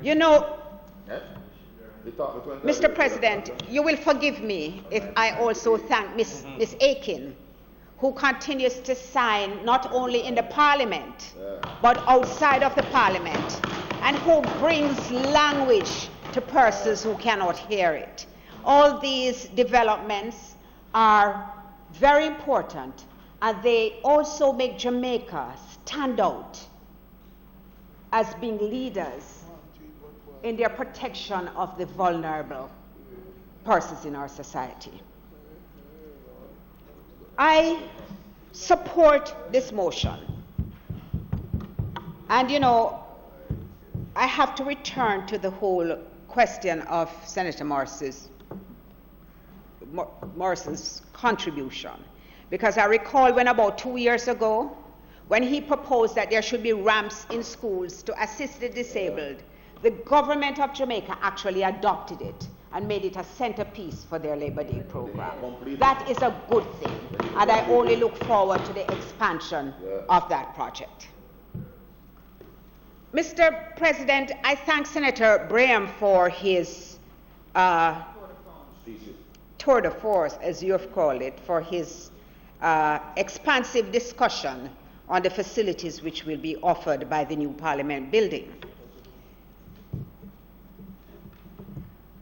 You know, Mr. President, you will forgive me if I also thank Ms. Aiken, who continues to sign not only in the Parliament, but outside of the Parliament, and who brings language to persons who cannot hear it. All these developments are very important, and they also make Jamaica stand out as being leaders in their protection of the vulnerable persons in our society. I support this motion. And you know, I have to return to the whole question of Senator Morrison's contribution, because I recall when about 2 years ago, when he proposed that there should be ramps in schools to assist the disabled, the government of Jamaica actually adopted it and made it a centerpiece for their Labor Day program. That is a good thing, and I only look forward to the expansion of that project. Mr. President, I thank Senator Braham for his tour de force, as you have called it, for his expansive discussion on the facilities which will be offered by the new Parliament building.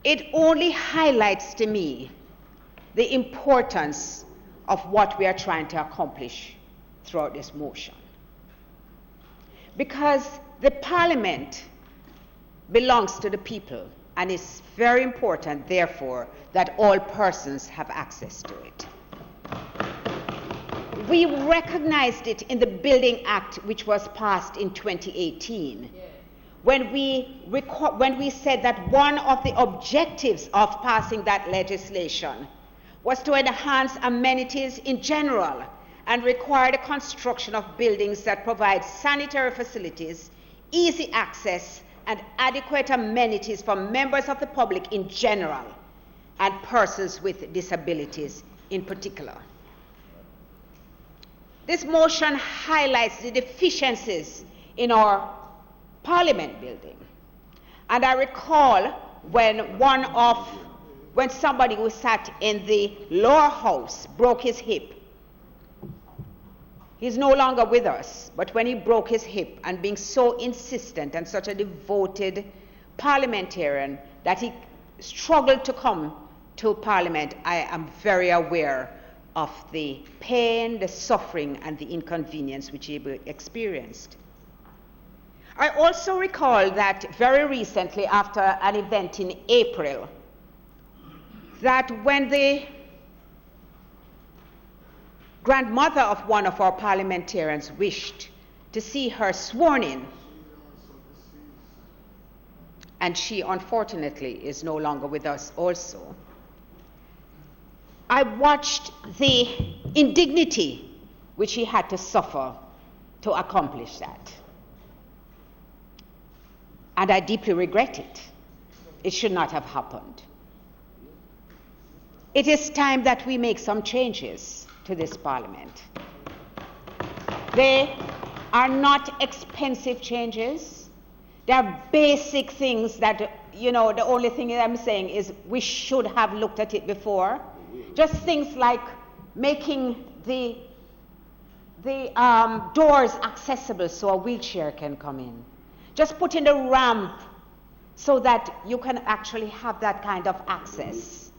It only highlights to me the importance of what we are trying to accomplish throughout this motion. Because the Parliament belongs to the people, and it's very important, therefore, that all persons have access to it. We recognized it in the Building Act, which was passed in 2018, when we said that one of the objectives of passing that legislation was to enhance amenities in general and require the construction of buildings that provide sanitary facilities, easy access, and adequate amenities for members of the public in general and persons with disabilities in particular. This motion highlights the deficiencies in our Parliament building. And I recall when somebody who sat in the lower house broke his hip. He's no longer with us, but when he broke his hip and being so insistent and such a devoted parliamentarian that he struggled to come to Parliament, I am very aware of the pain, the suffering, and the inconvenience which he experienced. I also recall that very recently, after an event in April, that when the grandmother of one of our parliamentarians wished to see her sworn in, and she unfortunately is no longer with us also, I watched the indignity which he had to suffer to accomplish that. And I deeply regret it. It should not have happened. It is time that we make some changes to this Parliament. They are not expensive changes. They are basic things that, the only thing I'm saying is we should have looked at it before. Just things like making the doors accessible so a wheelchair can come in. Just put in a ramp so that you can actually have that kind of access.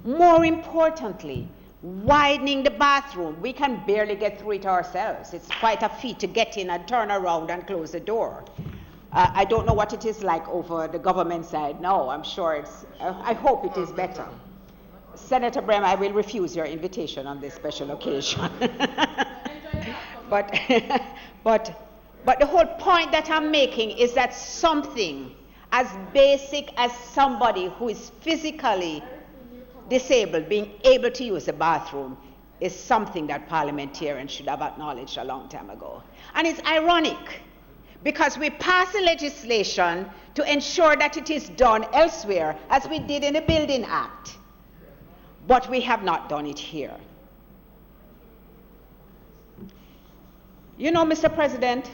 More importantly, widening the bathroom. We can barely get through it ourselves. It's quite a feat to get in and turn around and close the door. I don't know what it is like over the government side. No, I'm sure I hope it is better. Senator Brem, I will refuse your invitation on this special occasion. But the whole point that I'm making is that something as basic as somebody who is physically disabled being able to use the bathroom is something that parliamentarians should have acknowledged a long time ago. And it's ironic because we pass the legislation to ensure that it is done elsewhere, as we did in the Building Act, but we have not done it here. Mr. President,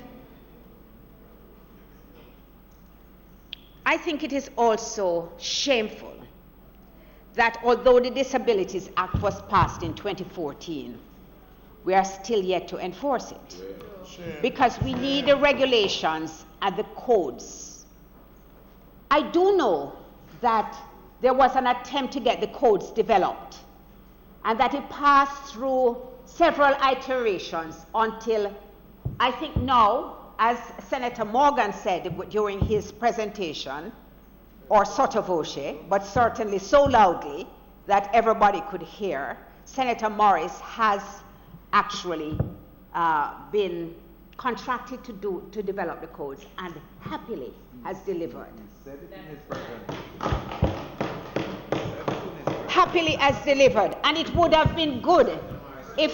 I think it is also shameful that although the Disabilities Act was passed in 2014, we are still yet to enforce it. Because we need the regulations and the codes. I do know that there was an attempt to get the codes developed and that it passed through several iterations until I think now, as Senator Morgan said during his presentation, or sotto voce, but certainly so loudly that everybody could hear, Senator Morris has actually been contracted to develop the codes and happily has delivered. Happily has delivered, and it would have been good if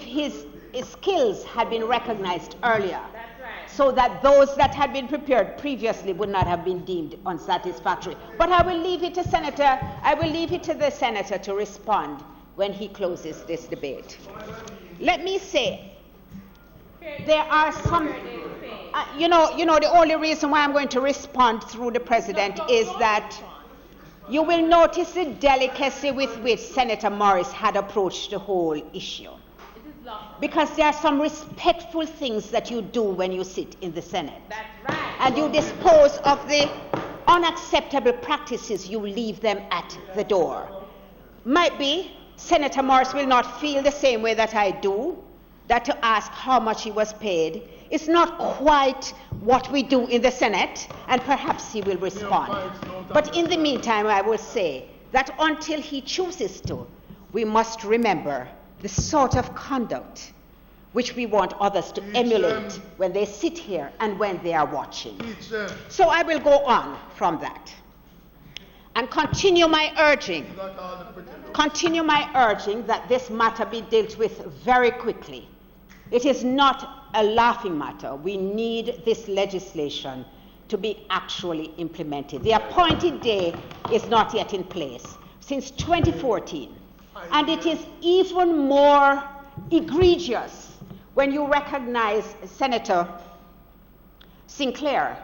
his skills had been recognized earlier. so that those that had been prepared previously would not have been deemed unsatisfactory. But I will leave it to the senator to respond when he closes this debate. Let me say, there are some, the only reason why I'm going to respond through the president is that you will notice the delicacy with which Senator Morris had approached the whole issue. Because there are some respectful things that you do when you sit in the Senate. That's right. And you dispose of the unacceptable practices, you leave them at the door. Might be Senator Morris will not feel the same way that I do, that to ask how much he was paid is not quite what we do in the Senate, and perhaps he will respond. But in the meantime, I will say that until he chooses to, we must remember the sort of conduct which we want others to emulate when they sit here and when they are watching. So I will go on from that and continue my urging that this matter be dealt with very quickly. It is not a laughing matter. We need this legislation to be actually implemented. The appointed day is not yet in place since 2014. And it is even more egregious when you recognize, Senator Sinclair,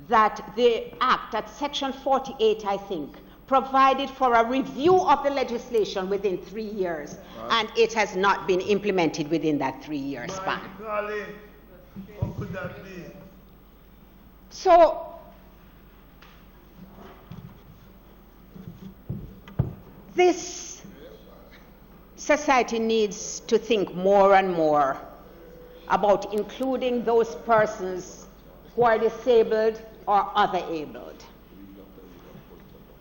that the Act, at Section 48, I think, provided for a review of the legislation within 3 years, and it has not been implemented within that 3-year span. What could that be? So, this society needs to think more and more about including those persons who are disabled or other abled.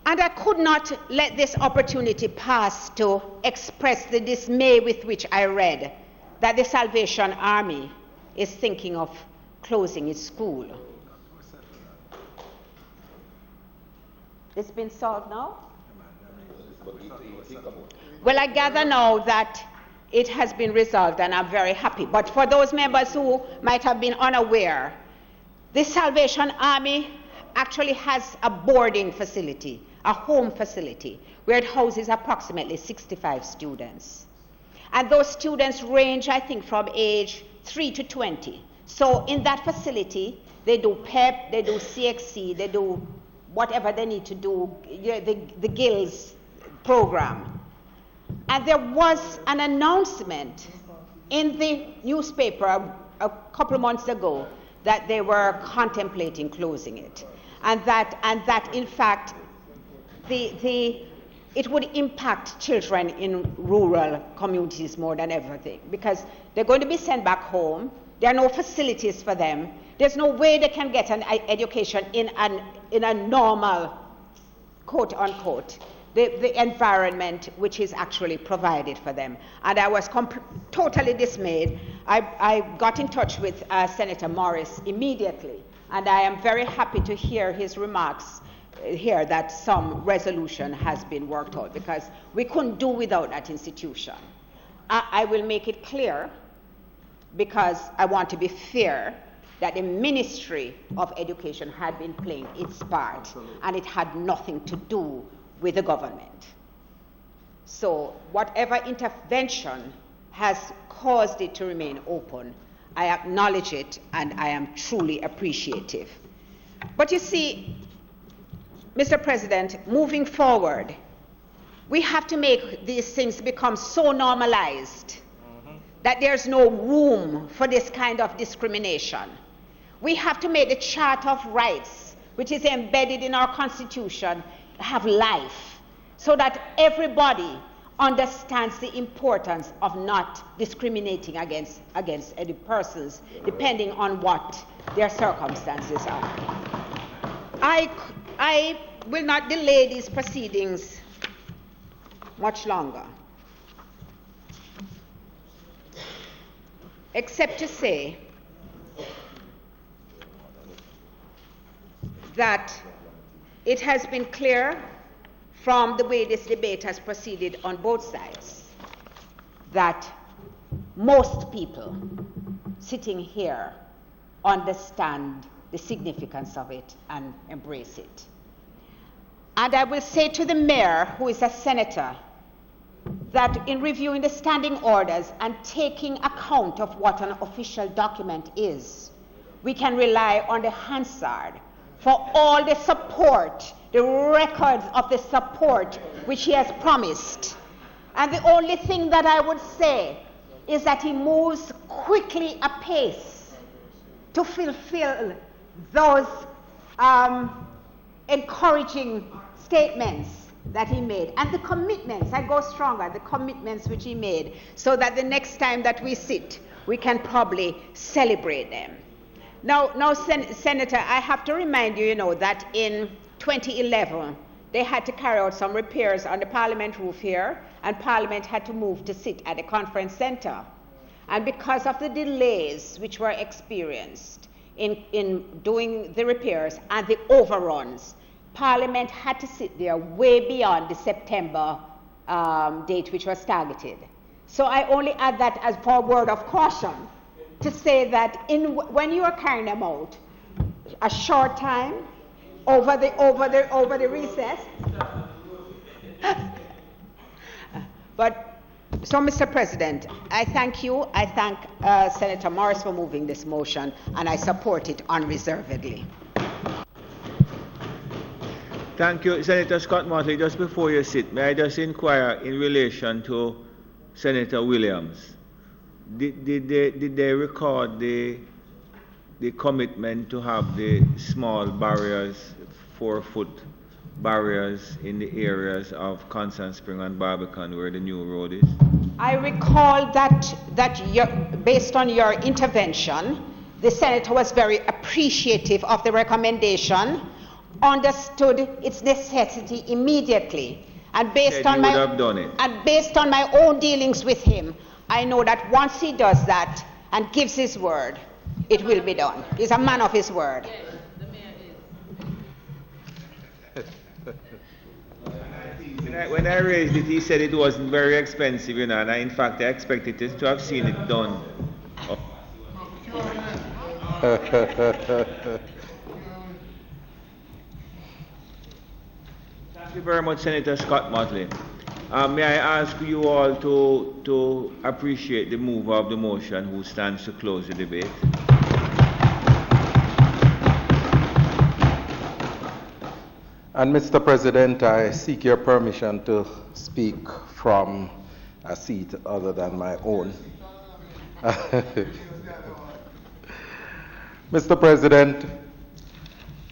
And I could not let this opportunity pass to express the dismay with which I read that the Salvation Army is thinking of closing its school. It's been solved now? Well, I gather now that it has been resolved, and I'm very happy. But for those members who might have been unaware, the Salvation Army actually has a boarding facility, a home facility, where it houses approximately 65 students. And those students range, I think, from age 3 to 20. So in that facility, they do PEP, they do CXC, they do whatever they need to do, the GILS program. And there was an announcement in the newspaper a couple of months ago that they were contemplating closing it. And that in fact, it would impact children in rural communities more than everything, because they're going to be sent back home. There are no facilities for them. There's no way they can get an education in a normal, quote unquote, the environment which is actually provided for them. And I was totally dismayed. I got in touch with Senator Morris immediately, and I am very happy to hear his remarks here that some resolution has been worked out, because we couldn't do without that institution. I will make it clear, because I want to be fair, that the Ministry of Education had been playing its part, and it had nothing to do with the government. So whatever intervention has caused it to remain open, I acknowledge it, and I am truly appreciative. But you see, Mr. President, moving forward, we have to make these things become so normalized that there's no room for this kind of discrimination. We have to make the Charter of Rights, which is embedded in our Constitution, have life, so that everybody understands the importance of not discriminating against any persons, depending on what their circumstances are. I will not delay these proceedings much longer, except to say that it has been clear from the way this debate has proceeded on both sides that most people sitting here understand the significance of it and embrace it. And I will say to the mayor, who is a senator, that in reviewing the standing orders and taking account of what an official document is, we can rely on the Hansard for all the support, the records of the support which he has promised. And the only thing that I would say is that he moves quickly apace to fulfill those encouraging statements that he made, and the commitments, I go stronger, the commitments which he made, so that the next time that we sit, we can probably celebrate them. Now, Senator, I have to remind you, that in 2011, they had to carry out some repairs on the Parliament roof here, and Parliament had to move to sit at the conference center. And because of the delays which were experienced in doing the repairs and the overruns, Parliament had to sit there way beyond the September date which was targeted. So I only add that as for a word of caution to say that when you are carrying them out a short time over the recess. But so, Mr. President, I thank you. I thank Senator Morris for moving this motion, and I support it unreservedly. Thank you, Senator Scott Motley. Just before you sit, may I just inquire in relation to Senator Williams? Did they record the commitment to have the small barriers, 4-foot barriers in the areas of Constant Spring and Barbican where the new road is? I recall that based on your intervention, the Senator was very appreciative of the recommendation, understood its necessity immediately, and based on my own dealings with him, I know that once he does that and gives his word, it will be done. He's a man of his word. Yes, the mayor is. When I raised it, he said it wasn't very expensive, and in fact I expected to have seen it done. Thank you very much, Senator Scott Motley. May I ask you all to appreciate the mover of the motion who stands to close the debate? And Mr. President, I seek your permission to speak from a seat other than my own. Mr. President,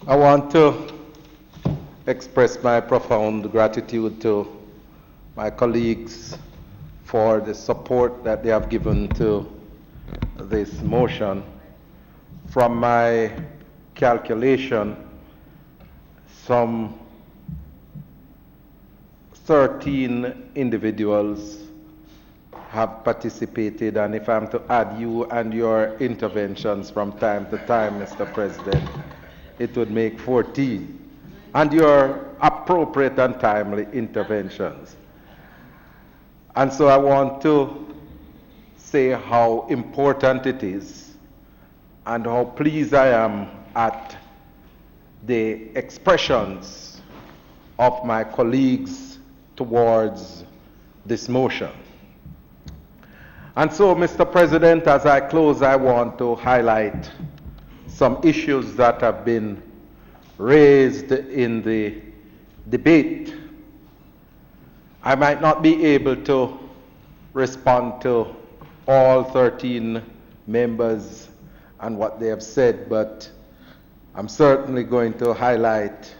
I want to express my profound gratitude to my colleagues for the support that they have given to this motion. From my calculation, some 13 individuals have participated, and if I'm to add you and your interventions from time to time, Mr. President, it would make 14. And your appropriate and timely interventions. And so I want to say how important it is and how pleased I am at the expressions of my colleagues towards this motion. And so, Mr. President, as I close, I want to highlight some issues that have been raised in the debate. I might not be able to respond to all 13 members and what they have said, but I'm certainly going to highlight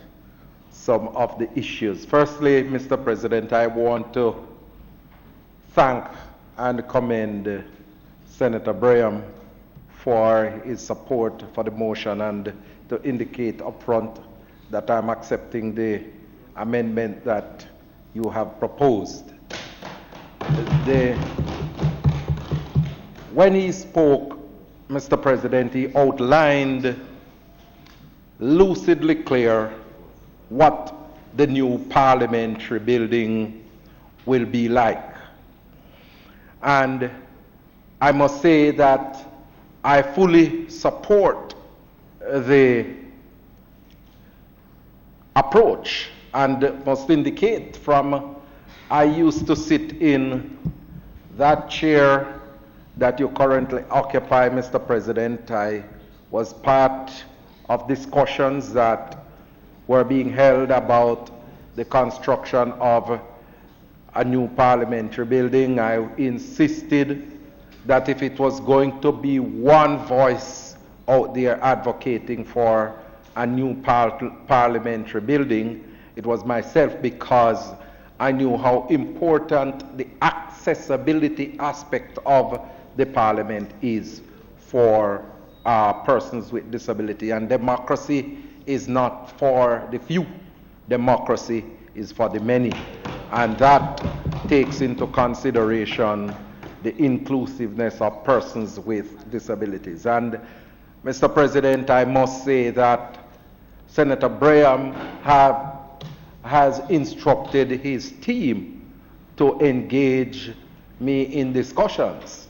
some of the issues. Firstly, Mr. President, I want to thank and commend Senator Braham for his support for the motion and to indicate upfront that I'm accepting the amendment that you have proposed. When he spoke, Mr. President, he outlined lucidly clear what the new parliamentary building will be like. And I must say that I fully support the approach and must indicate from I used to sit in that chair that you currently occupy, Mr. President. I was part of discussions that were being held about the construction of a new parliamentary building. I insisted that if it was going to be one voice out there advocating for a new parliamentary building, it was myself, because I knew how important the accessibility aspect of the parliament is for persons with disability. And democracy is not for the few. Democracy is for the many. And that takes into consideration the inclusiveness of persons with disabilities. And Mr. President, I must say that Senator Braham has instructed his team to engage me in discussions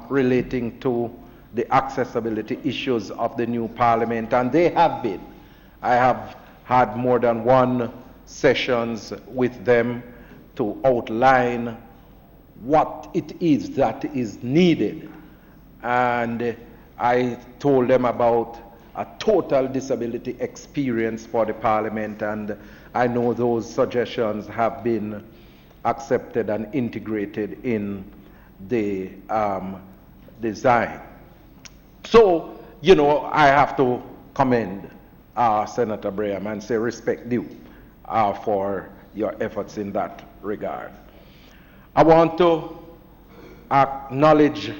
relating to the accessibility issues of the new parliament, and they have been. I have had more than one sessions with them to outline what it is that is needed. And I told them about a total disability experience for the parliament, and I know those suggestions have been accepted and integrated in the design. So, you know, I have to commend Senator Braham and say respect due for your efforts in that regard. I want to acknowledge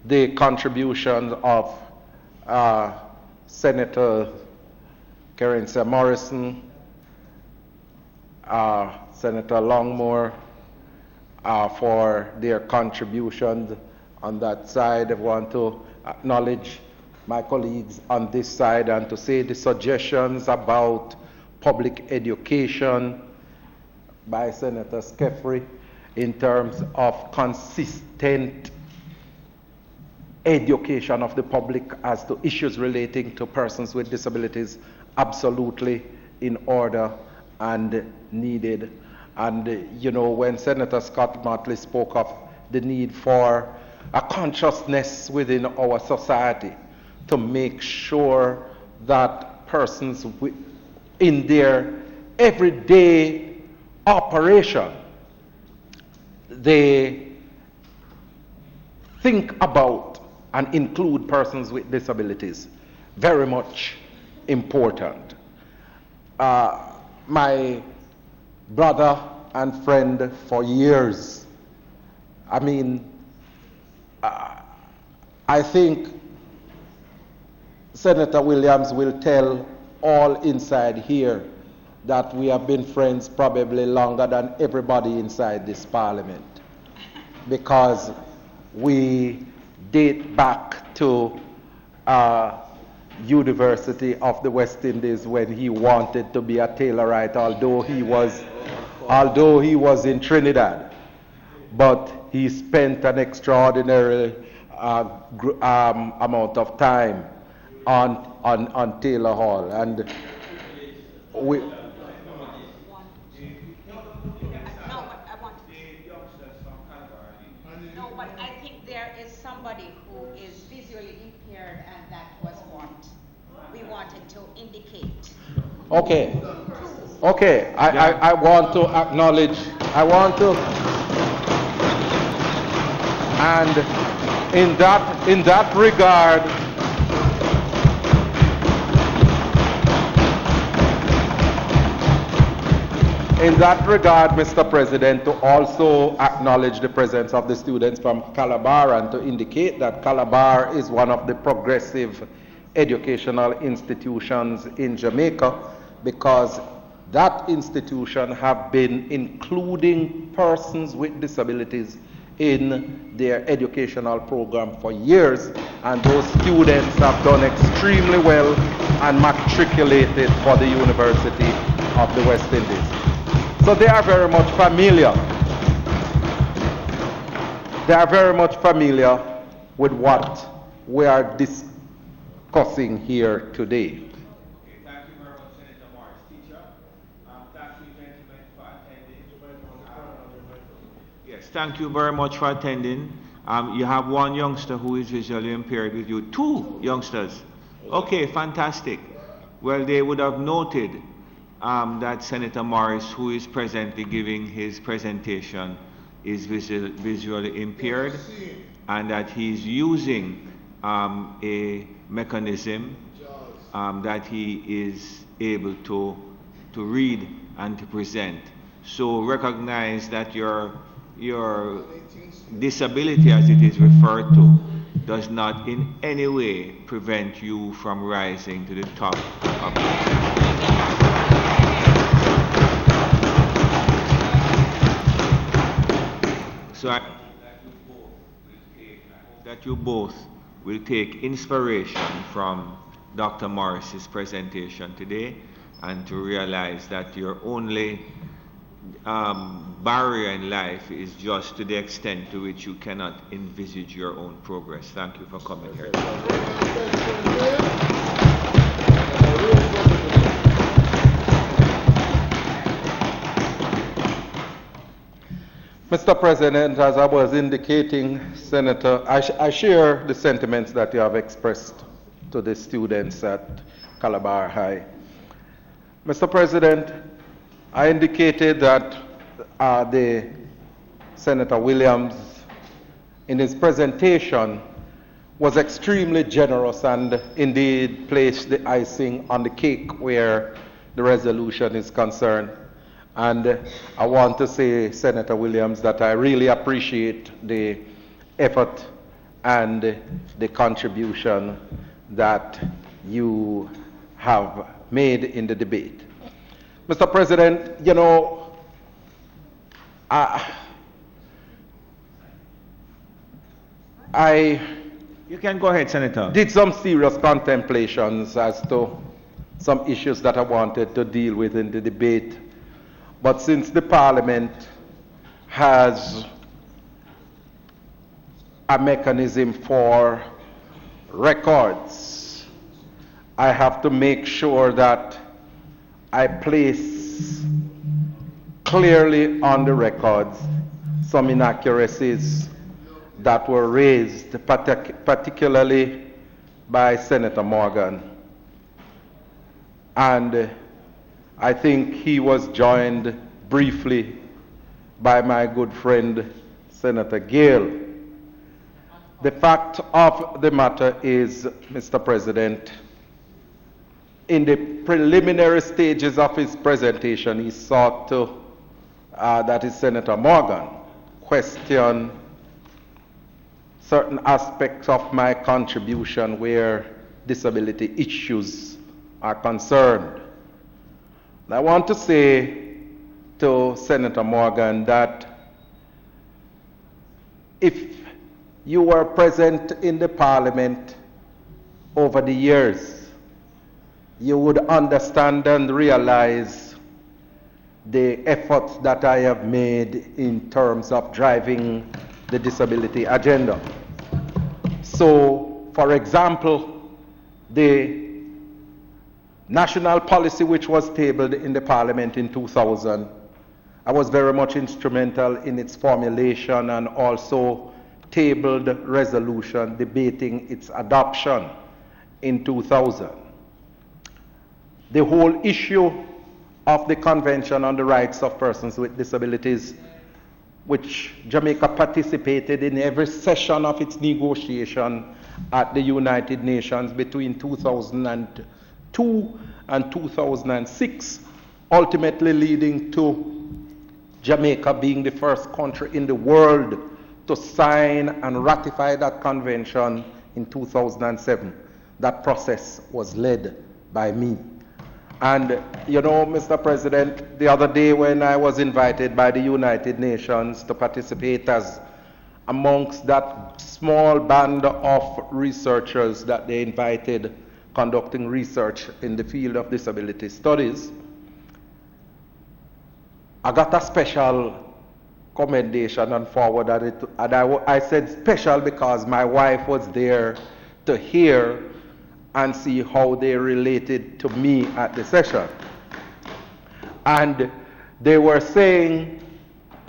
the contributions of Senator Kerensa Morrison, Senator Longmore, for their contributions on that side. I want to acknowledge my colleagues on this side and to say the suggestions about public education by Senator Skeffrey in terms of consistent education of the public as to issues relating to persons with disabilities, absolutely in order and needed. And you know, when Senator Scott Motley spoke of the need for a consciousness within our society to make sure that persons in their everyday operation, they think about and include persons with disabilities, very much important. My brother and friend for years, I mean, I think Senator Williams will tell all inside here that we have been friends probably longer than everybody inside this parliament, because we date back to University of the West Indies when he wanted to be a Taylorite, although he was in Trinidad. But he spent an extraordinary amount of time on Taylor Hall, and we. No, but I think there is somebody who is visually impaired, and that was what we wanted to indicate. Okay. Okay. I want to acknowledge. And in that regard, Mr. President, to also acknowledge the presence of the students from Calabar and to indicate that Calabar is one of the progressive educational institutions in Jamaica, because that institution have been including persons with disabilities in their educational program for years, and those students have done extremely well and matriculated for the University of the West Indies. So they are very much familiar. They are very much familiar with what we are discussing here today. Okay, thank you very much, Senator Morris. Teacher, thank you, gentlemen, for attending. Yes, thank you very much for attending. You have one youngster who is visually impaired with you. Two youngsters. Okay, fantastic. Well, they would have noted that Senator Morris, who is presently giving his presentation, is visually impaired, and that he's using a mechanism that he is able to read and to present. So recognize that your disability, as it is referred to, does not in any way prevent you from rising to the top of So I hope that you both will take inspiration from Dr. Morris's presentation today, and to realize that your only barrier in life is just to the extent to which you cannot envisage your own progress. Thank you for coming here. Mr. President, as I was indicating, Senator, I share the sentiments that you have expressed to the students at Calabar High. Mr. President, I indicated that the Senator Williams, in his presentation, was extremely generous and indeed placed the icing on the cake where the resolution is concerned. And I want to say, Senator Williams, that I really appreciate the effort and the contribution that you have made in the debate. Mr. President, you know, You can go ahead, Senator. Did some serious contemplations as to some issues that I wanted to deal with in the debate. But since the Parliament has a mechanism for records, I have to make sure that I place clearly on the records some inaccuracies that were raised, particularly by Senator Morgan. And I think he was joined briefly by my good friend, Senator Gale. The fact of the matter is, Mr. President, in the preliminary stages of his presentation, he sought to, that is Senator Morgan, question certain aspects of my contribution where disability issues are concerned. I want to say to Senator Morgan that if you were present in the Parliament over the years, you would understand and realize the efforts that I have made in terms of driving the disability agenda. So, for example, the national policy which was tabled in the Parliament in 2000, I was very much instrumental in its formulation and also tabled resolution debating its adoption in 2000. The whole issue of the Convention on the Rights of Persons with Disabilities, which Jamaica participated in every session of its negotiation at the United Nations between 2002 and 2006, ultimately leading to Jamaica being the first country in the world to sign and ratify that convention in 2007. That process was led by me. And you know, Mr. President, the other day when I was invited by the United Nations to participate as amongst that small band of researchers that they invited conducting research in the field of disability studies, I got a special commendation and forwarded it. And I said special because my wife was there to hear and see how they related to me at the session. And they were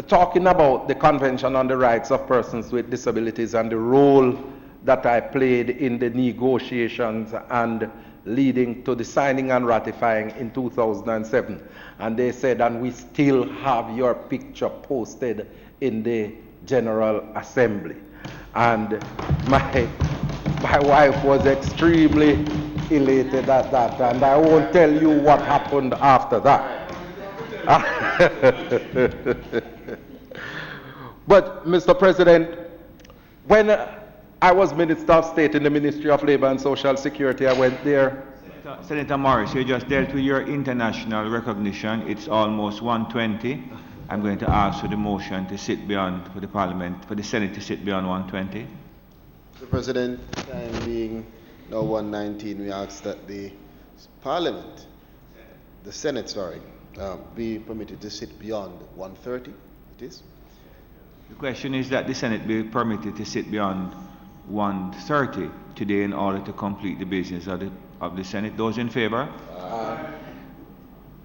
talking about the Convention on the Rights of Persons with Disabilities and the role that I played in the negotiations and leading to the signing and ratifying in 2007. And they said, and we still have your picture posted in the General Assembly. And my wife was extremely elated at that, and I won't tell you what happened after that. But, Mr. President, when I was Minister of State in the Ministry of Labor and Social Security, I went there. Senator Morris, you just dealt with your international recognition. It's almost 1:20. I'm going to ask for the motion to sit beyond, for the Parliament, for the Senate to sit beyond 1:20. Mr. President, time being now 1:19, we ask that the Parliament, the Senate, be permitted to sit beyond 1:30. It is. The question is that the Senate be permitted to sit beyond 1:30 today in order to complete the business of the Senate. Those in favor?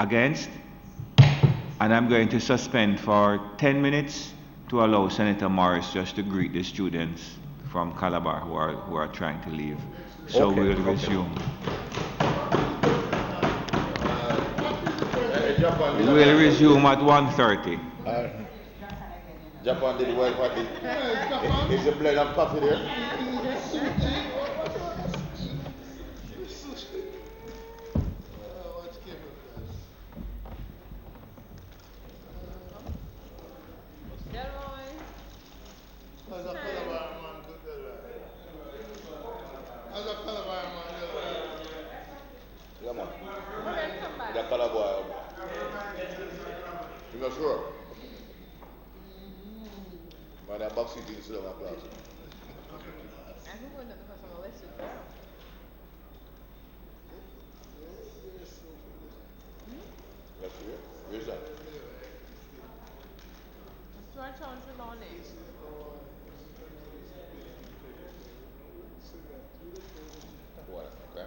Against? And I'm going to suspend for 10 minutes to allow Senator Morris just to greet the students from Calabar who are trying to leave. So Okay. we'll resume. We'll resume at 1:30. Japan did well for the. Is the blend of coffee there? You're not sure? But that box is in silver class. That's it. Where's that? What? Okay. Okay.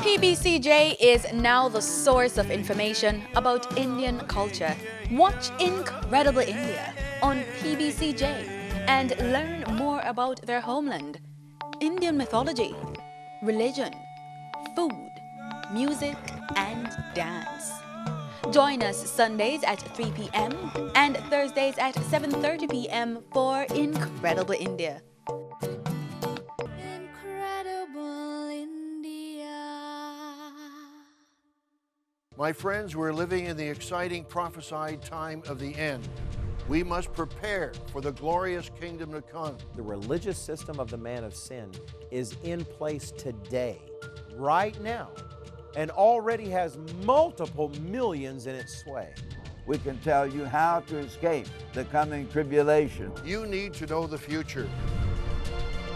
PBCJ is now the source of information about Indian culture. Watch Incredible India on PBCJ and learn more about their homeland, Indian mythology, religion, food, music, and dance. Join us Sundays at 3 p.m. and Thursdays at 7:30 p.m. for Incredible India. Incredible India. My friends, we're living in the exciting prophesied time of the end. We must prepare for the glorious kingdom to come. The religious system of the man of sin is in place today, right now, and already has multiple millions in its sway. We can tell you how to escape the coming tribulation. You need to know the future.